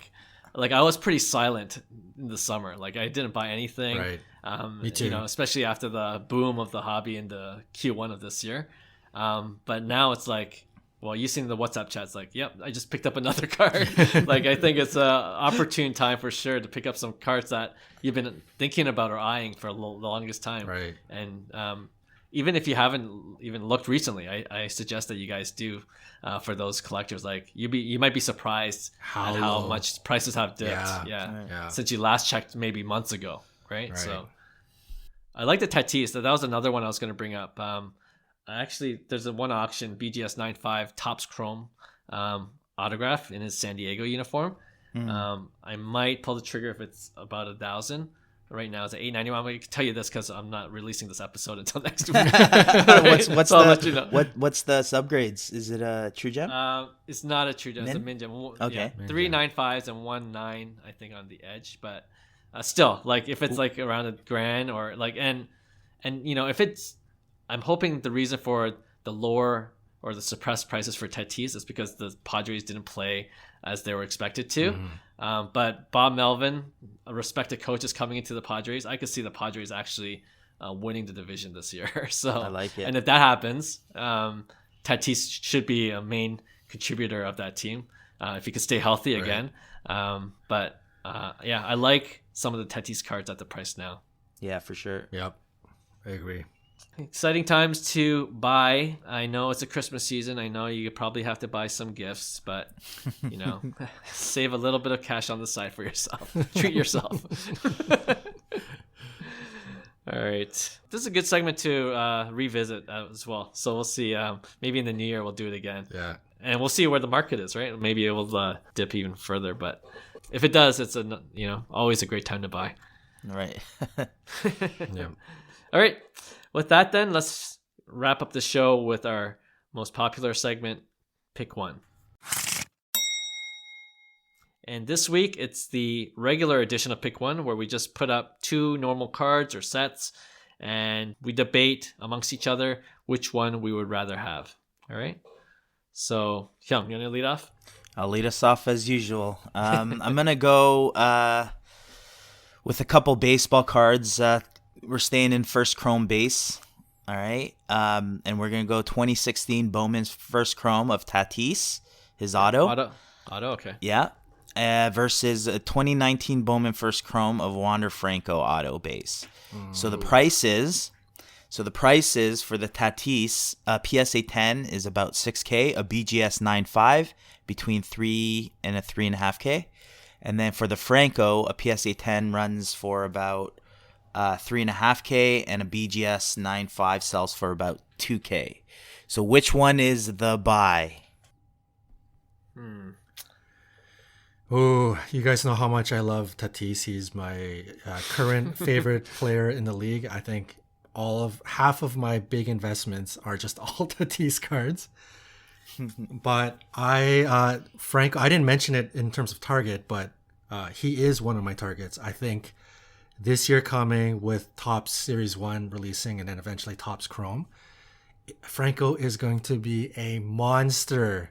Like I was pretty silent in the summer. Like I didn't buy anything. Right. Me too. Especially after the boom of the hobby in the Q1 of this year. But now it's like, well, you seen the WhatsApp chats, like, yep, I just picked up another card. Like, I think it's a opportune time for sure to pick up some cards that you've been thinking about or eyeing for the longest time. Right. And even if you haven't even looked recently, I suggest that you guys do for those collectors. Like, you might be surprised at how much prices have dipped. Yeah. Since you last checked maybe months ago, right? So I like the Tatis. That was another one I was going to bring up. Actually, there's one auction, BGS 9.5 Topps Chrome autograph in his San Diego uniform. I might pull the trigger if it's about 1,000. Right now it's at $891. I'm going to tell you this because I'm not releasing this episode until next week. What's the subgrades? Is it a true gem? It's not a true gem. It's a min gem. Okay. 3 9.5s and 1 9, I think, on the edge. But still, like if it's like around $1,000 or like and if it's, I'm hoping the reason for the lower or the suppressed prices for Tatis is because the Padres didn't play as they were expected to. But Bob Melvin, a respected coach, is coming into the Padres. I could see the Padres actually winning the division this year. So I like it. And if that happens, Tatis should be a main contributor of that team if he could stay healthy again. But I like some of the Tatis cards at the price now. Yeah, for sure. Yep, I agree. Exciting times to buy. I know it's a Christmas season. I know you probably have to buy some gifts, but save a little bit of cash on the side for yourself. Treat yourself. All right. This is a good segment to revisit as well. So we'll see. Maybe in the new year we'll do it again. Yeah. And we'll see where the market is, right? Maybe it will dip even further. But if it does, it's always a great time to buy. Right. Yeah. All right. With that, then, let's wrap up the show with our most popular segment, Pick One. And this week, it's the regular edition of Pick One, where we just put up 2 normal cards or sets, and we debate amongst each other which one we would rather have. All right? So, Hyung, you want to lead off? I'll lead us off as usual. I'm going to go with a couple baseball cards. We're staying in first chrome base. All right. And we're going to go 2016 Bowman's first chrome of Tatis, his auto. Auto, okay. Yeah. Versus a 2019 Bowman first chrome of Wander Franco auto base. So the prices for the Tatis PSA 10 is about $6K, a BGS 9.5 between 3 and a 3.5K. And then for the Franco, a PSA 10 runs for about 3.5K, and a BGS 9.5 sells for about 2K. So which one is the buy? Oh, you guys know how much I love Tatis. He's my current favorite player in the league. I think half of my big investments are just all Tatis cards. But Franco, I didn't mention it in terms of target, but he is one of my targets. I think this year coming with Topps Series 1 releasing and then eventually Topps Chrome, Franco is going to be a monster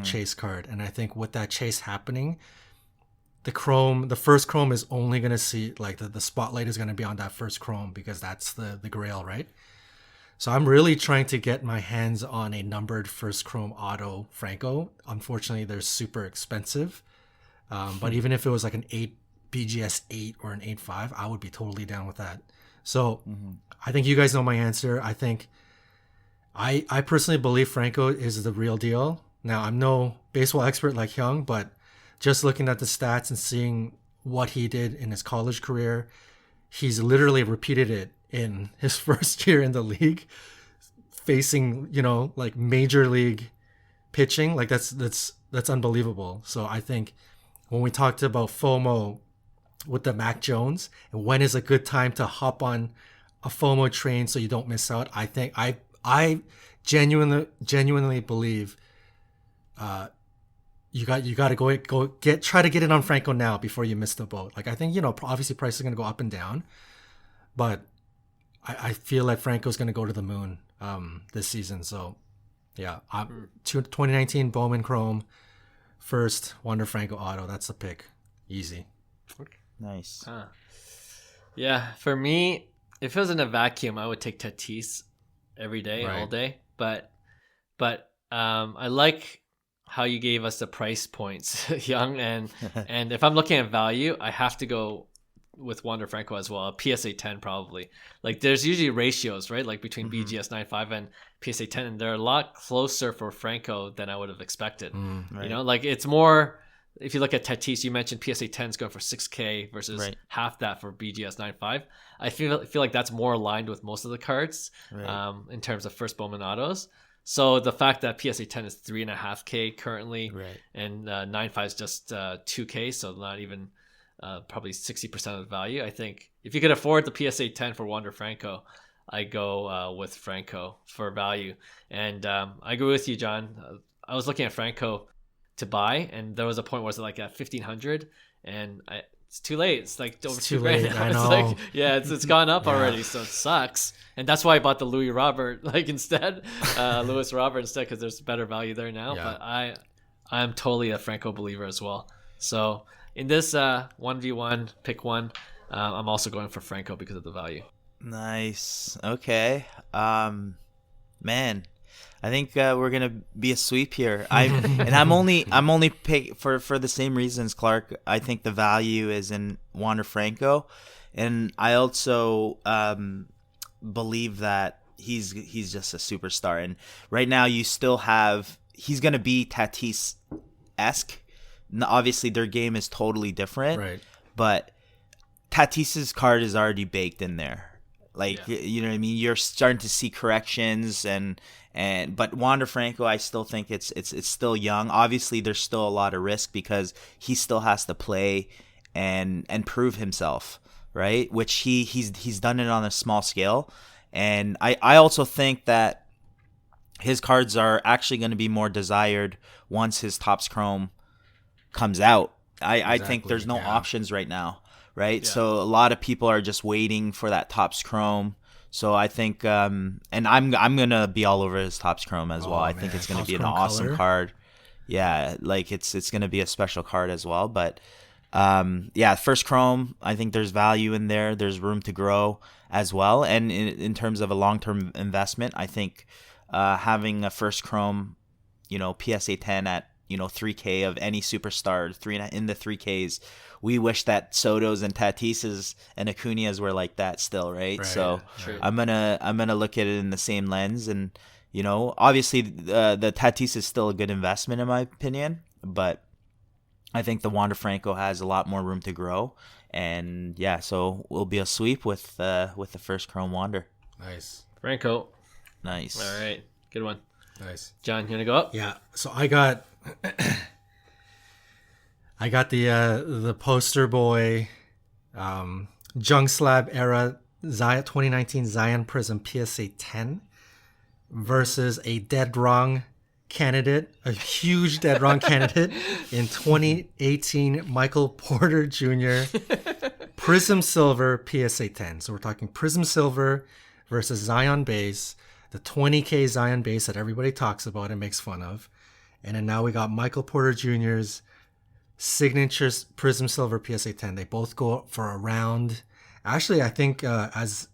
chase card. And I think with that chase happening, the first Chrome is only going to see, like the spotlight is going to be on that first Chrome because that's the grail, right? So I'm really trying to get my hands on a numbered first Chrome auto Franco. Unfortunately, they're super expensive. But even if it was like an BGS 8 or an 8.5, I would be totally down with that. So I think you guys know my answer. I think I personally believe Franco is the real deal. Now, I'm no baseball expert like Hyung, but just looking at the stats and seeing what he did in his college career, he's literally repeated it in his first year in the league, facing, like major league pitching. Like that's that's unbelievable. So I think when we talked about FOMO with the Mac Jones and when is a good time to hop on a FOMO train so you don't miss out, I think I genuinely believe you got to try to get in on Franco now before you miss the boat. Like I think, obviously price is going to go up and down, but I feel like Franco's going to go to the moon this season. So yeah, 2019 Bowman Chrome first, Wander Franco auto. That's the pick. Easy. Nice. Yeah, for me, if it was in a vacuum, I would take Tatis every day, all day. But I like how you gave us the price points, Hyung, and if I'm looking at value, I have to go with Wander Franco as well. A PSA 10 probably. Like there's usually ratios, right? Like between BGS 9.5 and PSA 10, and they're a lot closer for Franco than I would have expected. Right. Like it's more. If you look at Tatis, you mentioned PSA 10 is going for 6K versus half that for BGS 9.5. I feel like that's more aligned with most of the cards in terms of first Bowman autos. So the fact that PSA 10 is 3.5K currently, and 9.5 is just 2K, so not even probably 60% of the value. I think if you could afford the PSA 10 for Wander Franco, I go with Franco for value. And I agree with you, John. I was looking at Franco to buy, and there was a point where it's like at 1,500, and it's too late. It's like over too $2,000 late. now. I It's know. like it's gone up already, so it sucks. And that's why I bought the Louis Robert instead, Louis Robert instead, because there's better value there now. Yeah. But I'm totally a Franco believer as well. So in this 1v1 pick one, I'm also going for Franco because of the value. Nice. Okay. Man, I think we're gonna be a sweep here. I'm only pick for the same reasons, Clark. I think the value is in Wander Franco, and I also believe that he's just a superstar. And right now, you still have he's gonna be Tatis-esque. Obviously, their game is totally different, Right. but Tatis's card is already baked in there. Like you know what I mean. You're starting to see corrections but Wander Franco, I still think it's still young. Obviously, there's still a lot of risk because he still has to play and prove himself, right? Which he's done it on a small scale, and I also think that his cards are actually going to be more desired once his Topps Chrome comes out. I think there's no options right now, right? Yeah. So a lot of people are just waiting for that Topps Chrome. So I think, and I'm gonna be all over his Topps Chrome as well. I think it's gonna be an awesome card. Yeah, like it's gonna be a special card as well. But first Chrome, I think there's value in there. There's room to grow as well. And in terms of a long-term investment, I think having a first Chrome, PSA 10 at 3K of any superstar, in the 3Ks. We wish that Soto's and Tatis's and Acuña's were like that still, right? So I'm gonna look at it in the same lens, and obviously the Tatis is still a good investment in my opinion, but I think the Wander Franco has a lot more room to grow, and so we'll be a sweep with the first Chrome Wander. Nice, Franco. Nice. All right, good one. Nice, John. You wanna go up? Yeah. So I got the poster boy, Junk Slab era Zion 2019 Zion Prizm PSA 10 versus a dead wrong candidate, a huge dead wrong candidate in 2018 Michael Porter Jr. Prizm Silver PSA 10. So we're talking Prizm Silver versus Zion base, the 20K Zion base that everybody talks about and makes fun of. And then now we got Michael Porter Jr.'s signature Prizm Silver PSA 10. They both go for around, actually I think as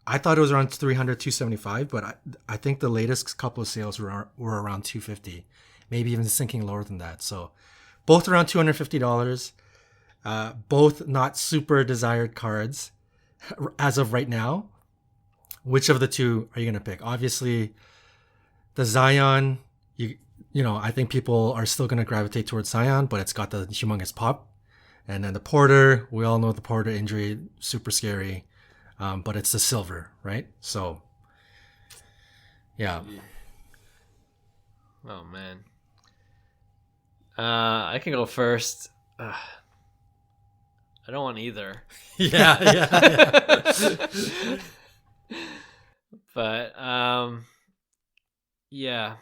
I thought it was around 300, 275, but I think the latest couple of sales were around 250, maybe even sinking lower than that. So both around $250, both not super desired cards as of right now. Which of the two are you going to pick? Obviously the Zion, I think people are still going to gravitate towards Zion, but it's got the humongous pop. And then the Porter, we all know the Porter injury, super scary. But it's the silver, right? So, yeah. Oh, man. I can go first. I don't want either. Yeah. But yeah,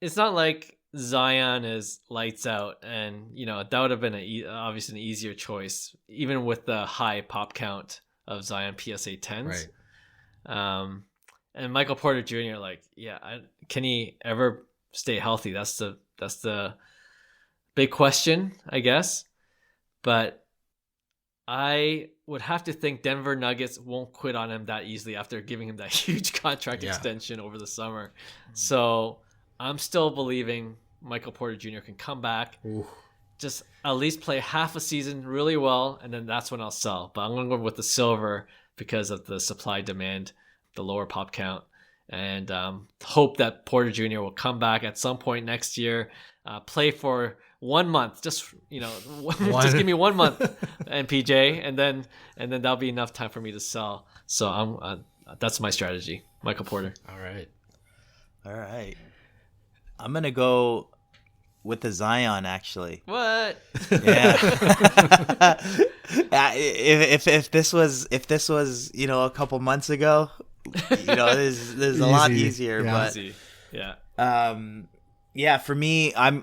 it's not like Zion is lights out, and that would have been obviously an easier choice, even with the high pop count of Zion PSA 10s. Right. And Michael Porter Jr. Can he ever stay healthy? That's the big question, I guess. But I would have to think Denver Nuggets won't quit on him that easily after giving him that huge contract extension over the summer. So I'm still believing Michael Porter Jr. can come back, just at least play half a season really well, and then that's when I'll sell. But I'm going to go with the silver because of the supply demand, the lower pop count, and hope that Porter Jr. will come back at some point next year, play for 1 month, just just give me 1 month, MPJ, and then that'll be enough time for me to sell. So that's my strategy, Michael Porter. All right. I'm gonna go with the Zion, actually. What? Yeah. if this was a couple months ago, there's a lot easier. Yeah. But Easy. Yeah. Yeah. For me, I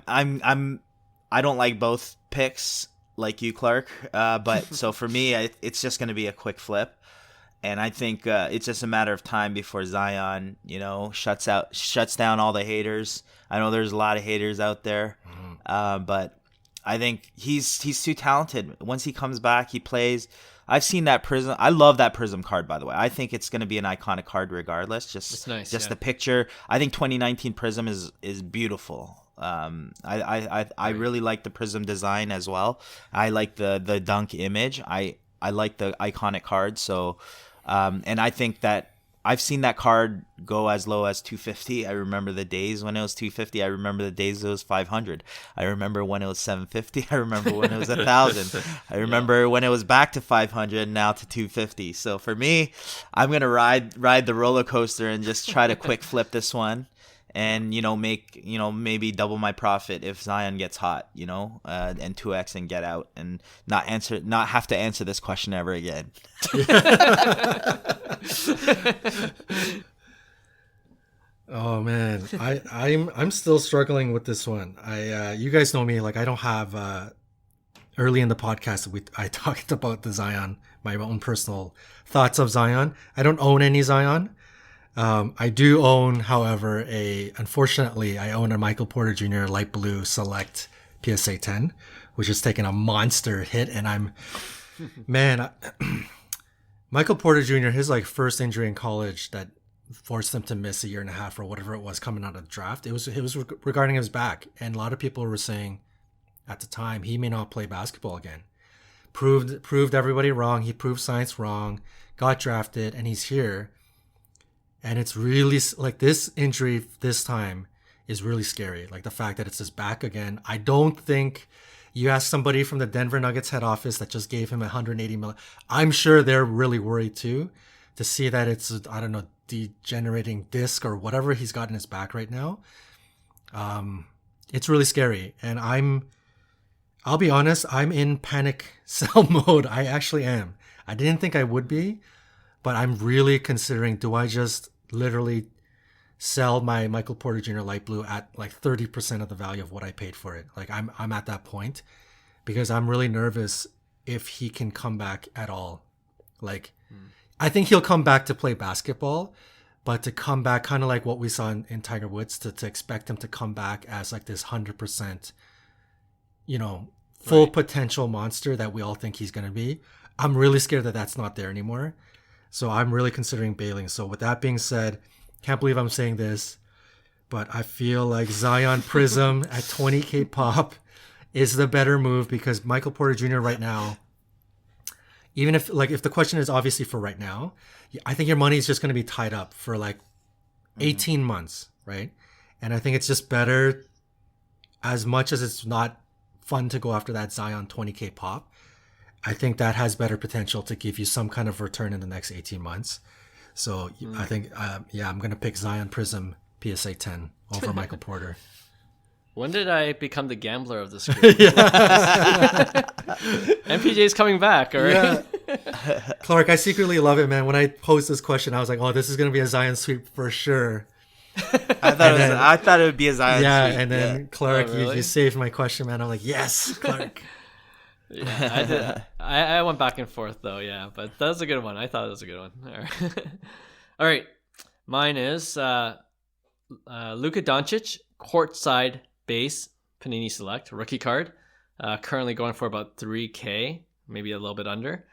don't like both picks like you, Clark. But so for me, it's just gonna be a quick flip. And I think it's just a matter of time before Zion, shuts down all the haters. I know there's a lot of haters out there, but I think he's too talented. Once he comes back, he plays. I've seen that Prizm. I love that Prizm card, by the way. I think it's going to be an iconic card regardless. It's nice, the picture. I think 2019 Prizm is beautiful. I really like the Prizm design as well. I like the dunk image. I like the iconic card. So. And I think that I've seen that card go as low as 250. I remember the days when it was 250. I remember the days it was 500. I remember when it was 750. I remember when it was 1,000. I remember when it was back to 500, now to 250. So for me, I'm gonna ride the roller coaster and just try to quick flip this one. And make maybe double my profit if Zion gets hot, and 2x and get out and not have to answer this question ever again. Oh man, I'm still struggling with this one. You guys know me, like I don't have early in the podcast I talked about the Zion, my own personal thoughts of Zion. I don't own any Zion. I do own, however, unfortunately, I own a Michael Porter Jr. light blue select PSA 10, which has taken a monster hit. And Michael Porter Jr., his first injury in college that forced him to miss a year and a half or whatever it was coming out of the draft. It was regarding his back. And a lot of people were saying at the time, he may not play basketball again. Proved everybody wrong. He proved science wrong, got drafted, and he's here. And it's really this injury this time is really scary. Like the fact that it's his back again. I don't think you ask somebody from the Denver Nuggets head office that just gave him $180 million. I'm sure they're really worried too to see that it's, I don't know, degenerating disc or whatever he's got in his back right now. It's really scary. And I'll be honest, I'm in panic sell mode. I actually am. I didn't think I would be, but I'm really considering, do I just literally sell my Michael Porter Jr. light blue at 30% of the value of what I paid for it? I'm at that point because I'm really nervous if he can come back at all. I think he'll come back to play basketball, but to come back kind of like what we saw in Tiger Woods, to expect him to come back as this 100%, full potential monster that we all think he's going to be. I'm really scared that that's not there anymore. So I'm really considering bailing. So with that being said, can't believe I'm saying this, but I feel like Zion Prizm at 20K pop is the better move because Michael Porter Jr. right now, even if the question is obviously for right now, I think your money is just going to be tied up for 18 months, right? And I think it's just better, as much as it's not fun to go after that Zion 20K pop, I think that has better potential to give you some kind of return in the next 18 months. So I think, I'm going to pick Zion Prizm PSA 10 over Michael Porter. When did I become the gambler of this group? MPJ's coming back, all right? Yeah. Clark, I secretly love it, man. When I posed this question, I was like, oh, this is going to be a Zion sweep for sure. I thought it would be a Zion sweep. And then Clark, you saved my question, man. I'm like, yes, Clark. Yeah, I did. I went back and forth, though, yeah. But that was a good one. I thought it was a good one. All right. All right. Mine is Luka Doncic, Courtside base, Panini Select, rookie card. Currently going for about $3K, maybe a little bit under.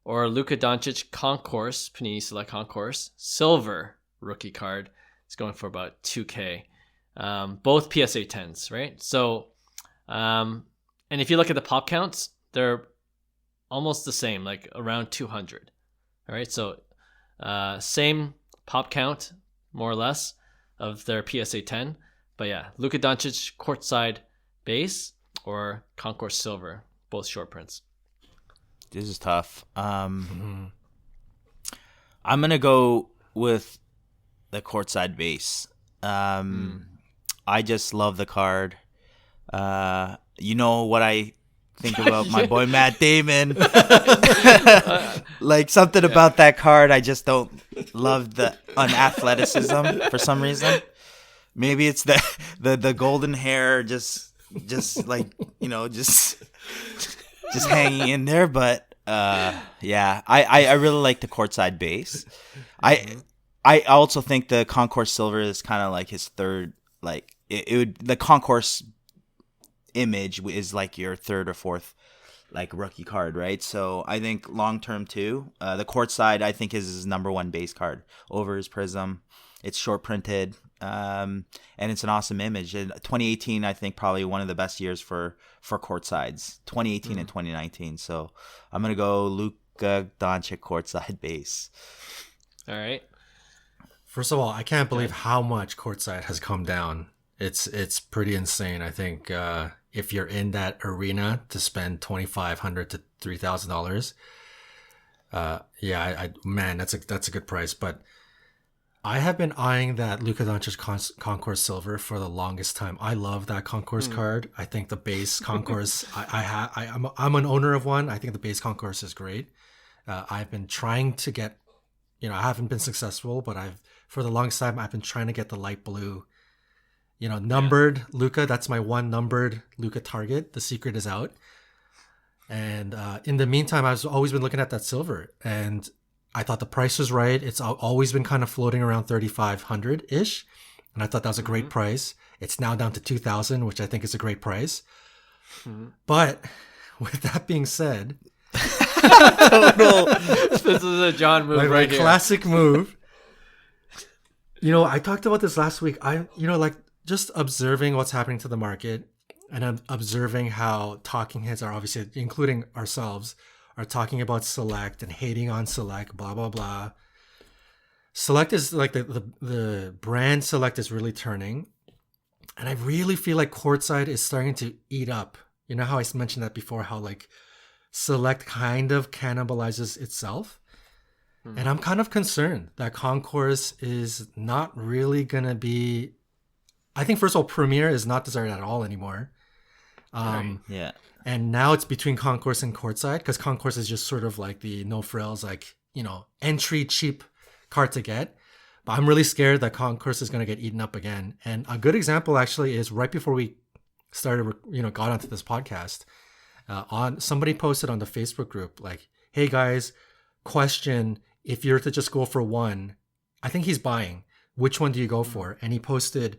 Or Luka Doncic, Concourse, Panini Select Concourse, silver rookie card. It's going for about $2K. Both PSA 10s, right? So, and if you look at the pop counts, they're almost the same, like around 200. All right, so same pop count, more or less, of their PSA 10. But yeah, Luka Doncic, Courtside base, or Concourse silver, both short prints. This is tough. I'm gonna go with the Courtside base. I just love the card. You know what I think about my boy Matt Damon. Like something about that card, I just don't love the unathleticism for some reason. Maybe it's the golden hair, just like, you know, just hanging in there. But yeah, I really like the Courtside base. I also think the Concourse silver is kind of like his third. Like it would, the Concourse image is like your third or fourth like rookie card, right? So I think long term too, the Courtside I think is his number one base card over his Prizm. It's short printed, and it's an awesome image. And 2018 I think probably one of the best years for Courtsides. 2018 and 2019. So I'm gonna go Luka Doncic Courtside base. All right. First of all, I can't believe how much Courtside has come down. It's pretty insane. I think if you're in that arena to spend $2,500 to $3,000, man, that's a good price. But I have been eyeing that Luka Doncic Concourse silver for the longest time. I love that Concourse card. I think the base Concourse, I'm an owner of one. I think the base Concourse is great. I've been trying to get, I haven't been successful, but for the longest time I've been trying to get the light blue, numbered Luka. That's my one numbered Luka target. The secret is out. And in the meantime, I've always been looking at that silver, and I thought the price was right. It's always been kind of floating around 3,500 ish, and I thought that was a great price. It's now down to 2,000, which I think is a great price. But with that being said, this is a John move, right here. Classic move. I talked about this last week. Just observing what's happening to the market, and I'm observing how talking heads are, obviously, including ourselves, are talking about Select and hating on Select, blah, blah, blah. Select is like the brand Select is really turning. And I really feel like Courtside is starting to eat up. You know how I mentioned that before, how like Select kind of cannibalizes itself. And I'm kind of concerned that Concourse is not really going to be, I think first of all, Premier is not desired at all anymore. Yeah. And now it's between Concourse and Courtside, because Concourse is just sort of like the no frills, like, entry cheap card to get. But I'm really scared that Concourse is going to get eaten up again. And a good example actually is right before we started, got onto this podcast, somebody posted on the Facebook group, like, hey guys, question, if you're to just go for one, I think he's buying, which one do you go for? And he posted,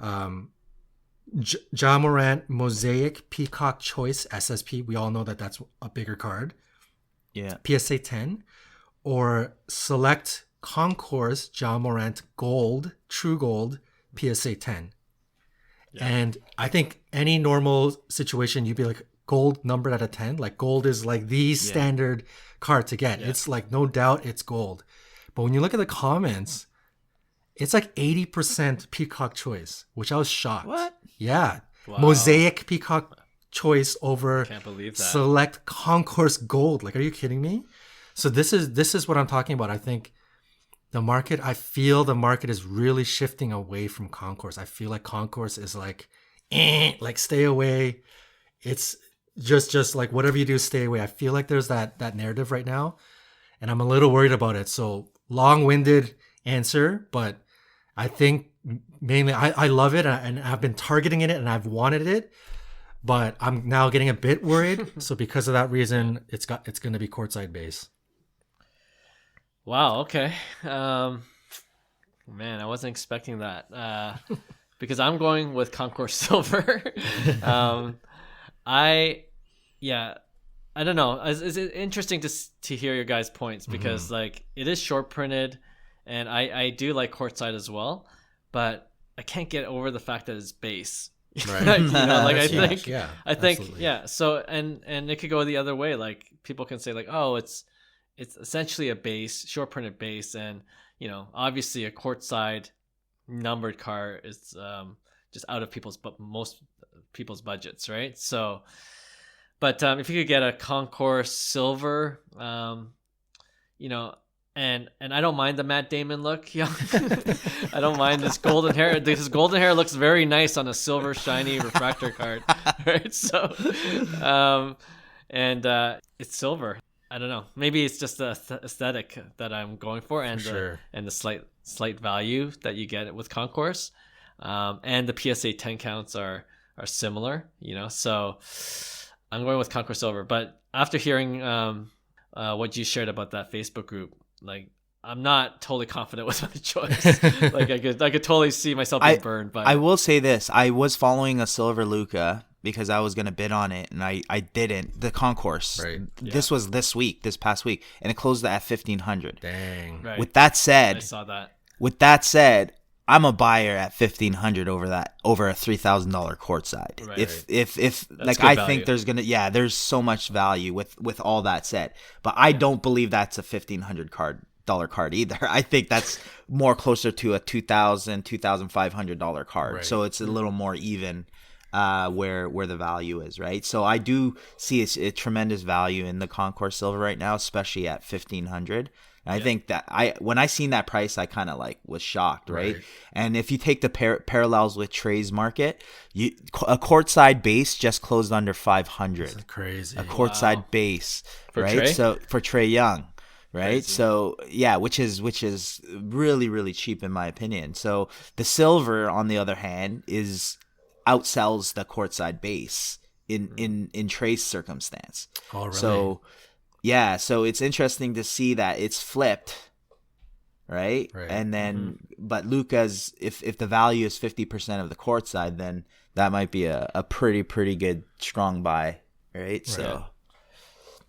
Ja Morant Mosaic Peacock Choice SSP. We all know that that's a bigger card. Yeah. PSA 10. Or Select Concourse Ja Morant Gold, True Gold, PSA 10. Yeah. And I think any normal situation, you'd be like, gold numbered at a 10. Like gold is like the standard card to get. Yeah. It's like, no doubt it's gold. But when you look at the comments, it's like 80% Peacock Choice, which I was shocked. What? Yeah. Wow. Mosaic Peacock Choice over Can't believe that. Select Concourse Gold. Like, are you kidding me? So this is what I'm talking about. I think I feel the market is really shifting away from Concourse. I feel like Concourse is like stay away. It's just like whatever you do, stay away. I feel like there's that narrative right now, and I'm a little worried about it. So long-winded answer, but I think mainly I love it, and I've been targeting it, and I've wanted it, but I'm now getting a bit worried. So because of that reason, it's going to be Courtside base. Wow. Okay. Man, I wasn't expecting that. Because I'm going with Concourse Silver. I don't know. It's interesting to hear your guys' points because like it is short printed, and I do like Courtside as well, but I can't get over the fact that it's base. Right. Like, I think, absolutely. Yeah. So and it could go the other way. Like people can say like, oh, it's essentially a base, short printed base, and obviously a Courtside numbered card is just out of most people's budgets, right? So, but if you could get a Concourse Silver, and I don't mind the Matt Damon look. I don't mind this golden hair. This golden hair looks very nice on a silver shiny refractor card, right? So, it's silver. I don't know. Maybe it's just the aesthetic that I'm going for, and the slight value that you get with Concourse, and the PSA 10 counts are similar. So I'm going with Concourse Silver. But after hearing what you shared about that Facebook group, like I'm not totally confident with my choice. Like I could totally see myself being burned. But I will say this: I was following a silver Luka because I was gonna bid on it, and I didn't. The Concourse. Right. This was this past week, and it closed at 1,500. Dang. Right. With that said, I saw that. With that said, I'm a buyer at 1,500 over a $3,000 Courtside. Right. If like I value. Think there's so much value with all that said, but I don't believe that's a $1,500 card either. I think that's more closer to a $2,500 card. Right. So it's a little more even where the value is, right? So I do see a tremendous value in the Concourse Silver right now, especially at 1,500. I think that when I seen that price, I kind of like was shocked, right? And if you take the parallels with Trey's market, a Courtside base just closed under 500. This is crazy. A Courtside base, for right? Trey? So for Trae Young, right? Crazy. So yeah, which is really, really cheap in my opinion. So the silver, on the other hand, outsells the Courtside base in Trey's circumstance. Oh, really? So yeah, so it's interesting to see that it's flipped, right? And then, but Luka's, if the value is 50% of the Courtside, then that might be a pretty good strong buy, right? So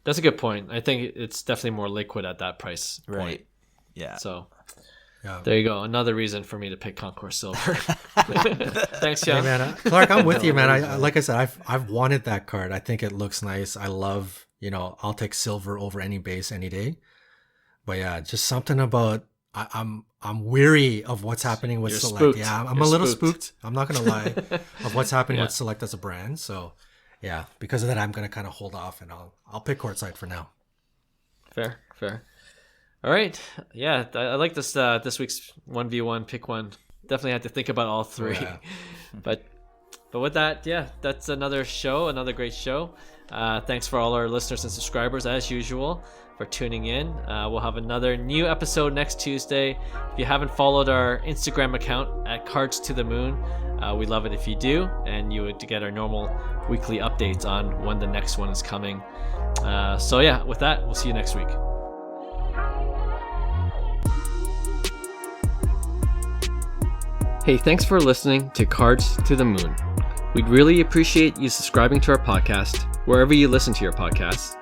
that's a good point. I think it's definitely more liquid at that price point. Right. Yeah. So there you go. Another reason for me to pick Concourse Silver. Thanks, Hyung. Hey, man, Clark, I'm with you, man. Like I said, I've wanted that card. I think it looks nice. I love. I'll take silver over any base any day. But yeah, just something about I'm weary of what's happening with Select. Spooked. Yeah, I'm a little spooked. I'm not gonna lie of what's happening with Select as a brand. So yeah, because of that, I'm gonna kind of hold off and I'll pick Courtside for now. Fair. All right. Yeah, I like this week's 1v1 pick one. Definitely had to think about all three. Yeah. But with that, that's another great show. Thanks for all our listeners and subscribers, as usual, for tuning in. We'll have another new episode next Tuesday. If you haven't followed our Instagram account at Cards to the Moon, we'd love it if you do, and you would get our normal weekly updates on when the next one is coming. So yeah, with that, we'll see you next week. Hey, thanks for listening to Cards to the Moon. We'd really appreciate you subscribing to our podcast wherever you listen to your podcasts.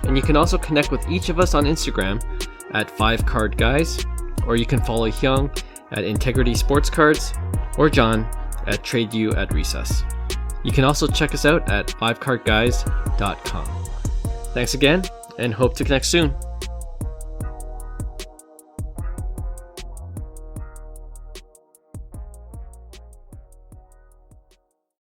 And you can also connect with each of us on Instagram at 5cardguys, or you can follow Hyung at Integrity Sports Cards, or John at TradeU at Recess. You can also check us out at 5cardguys.com. Thanks again, and hope to connect soon.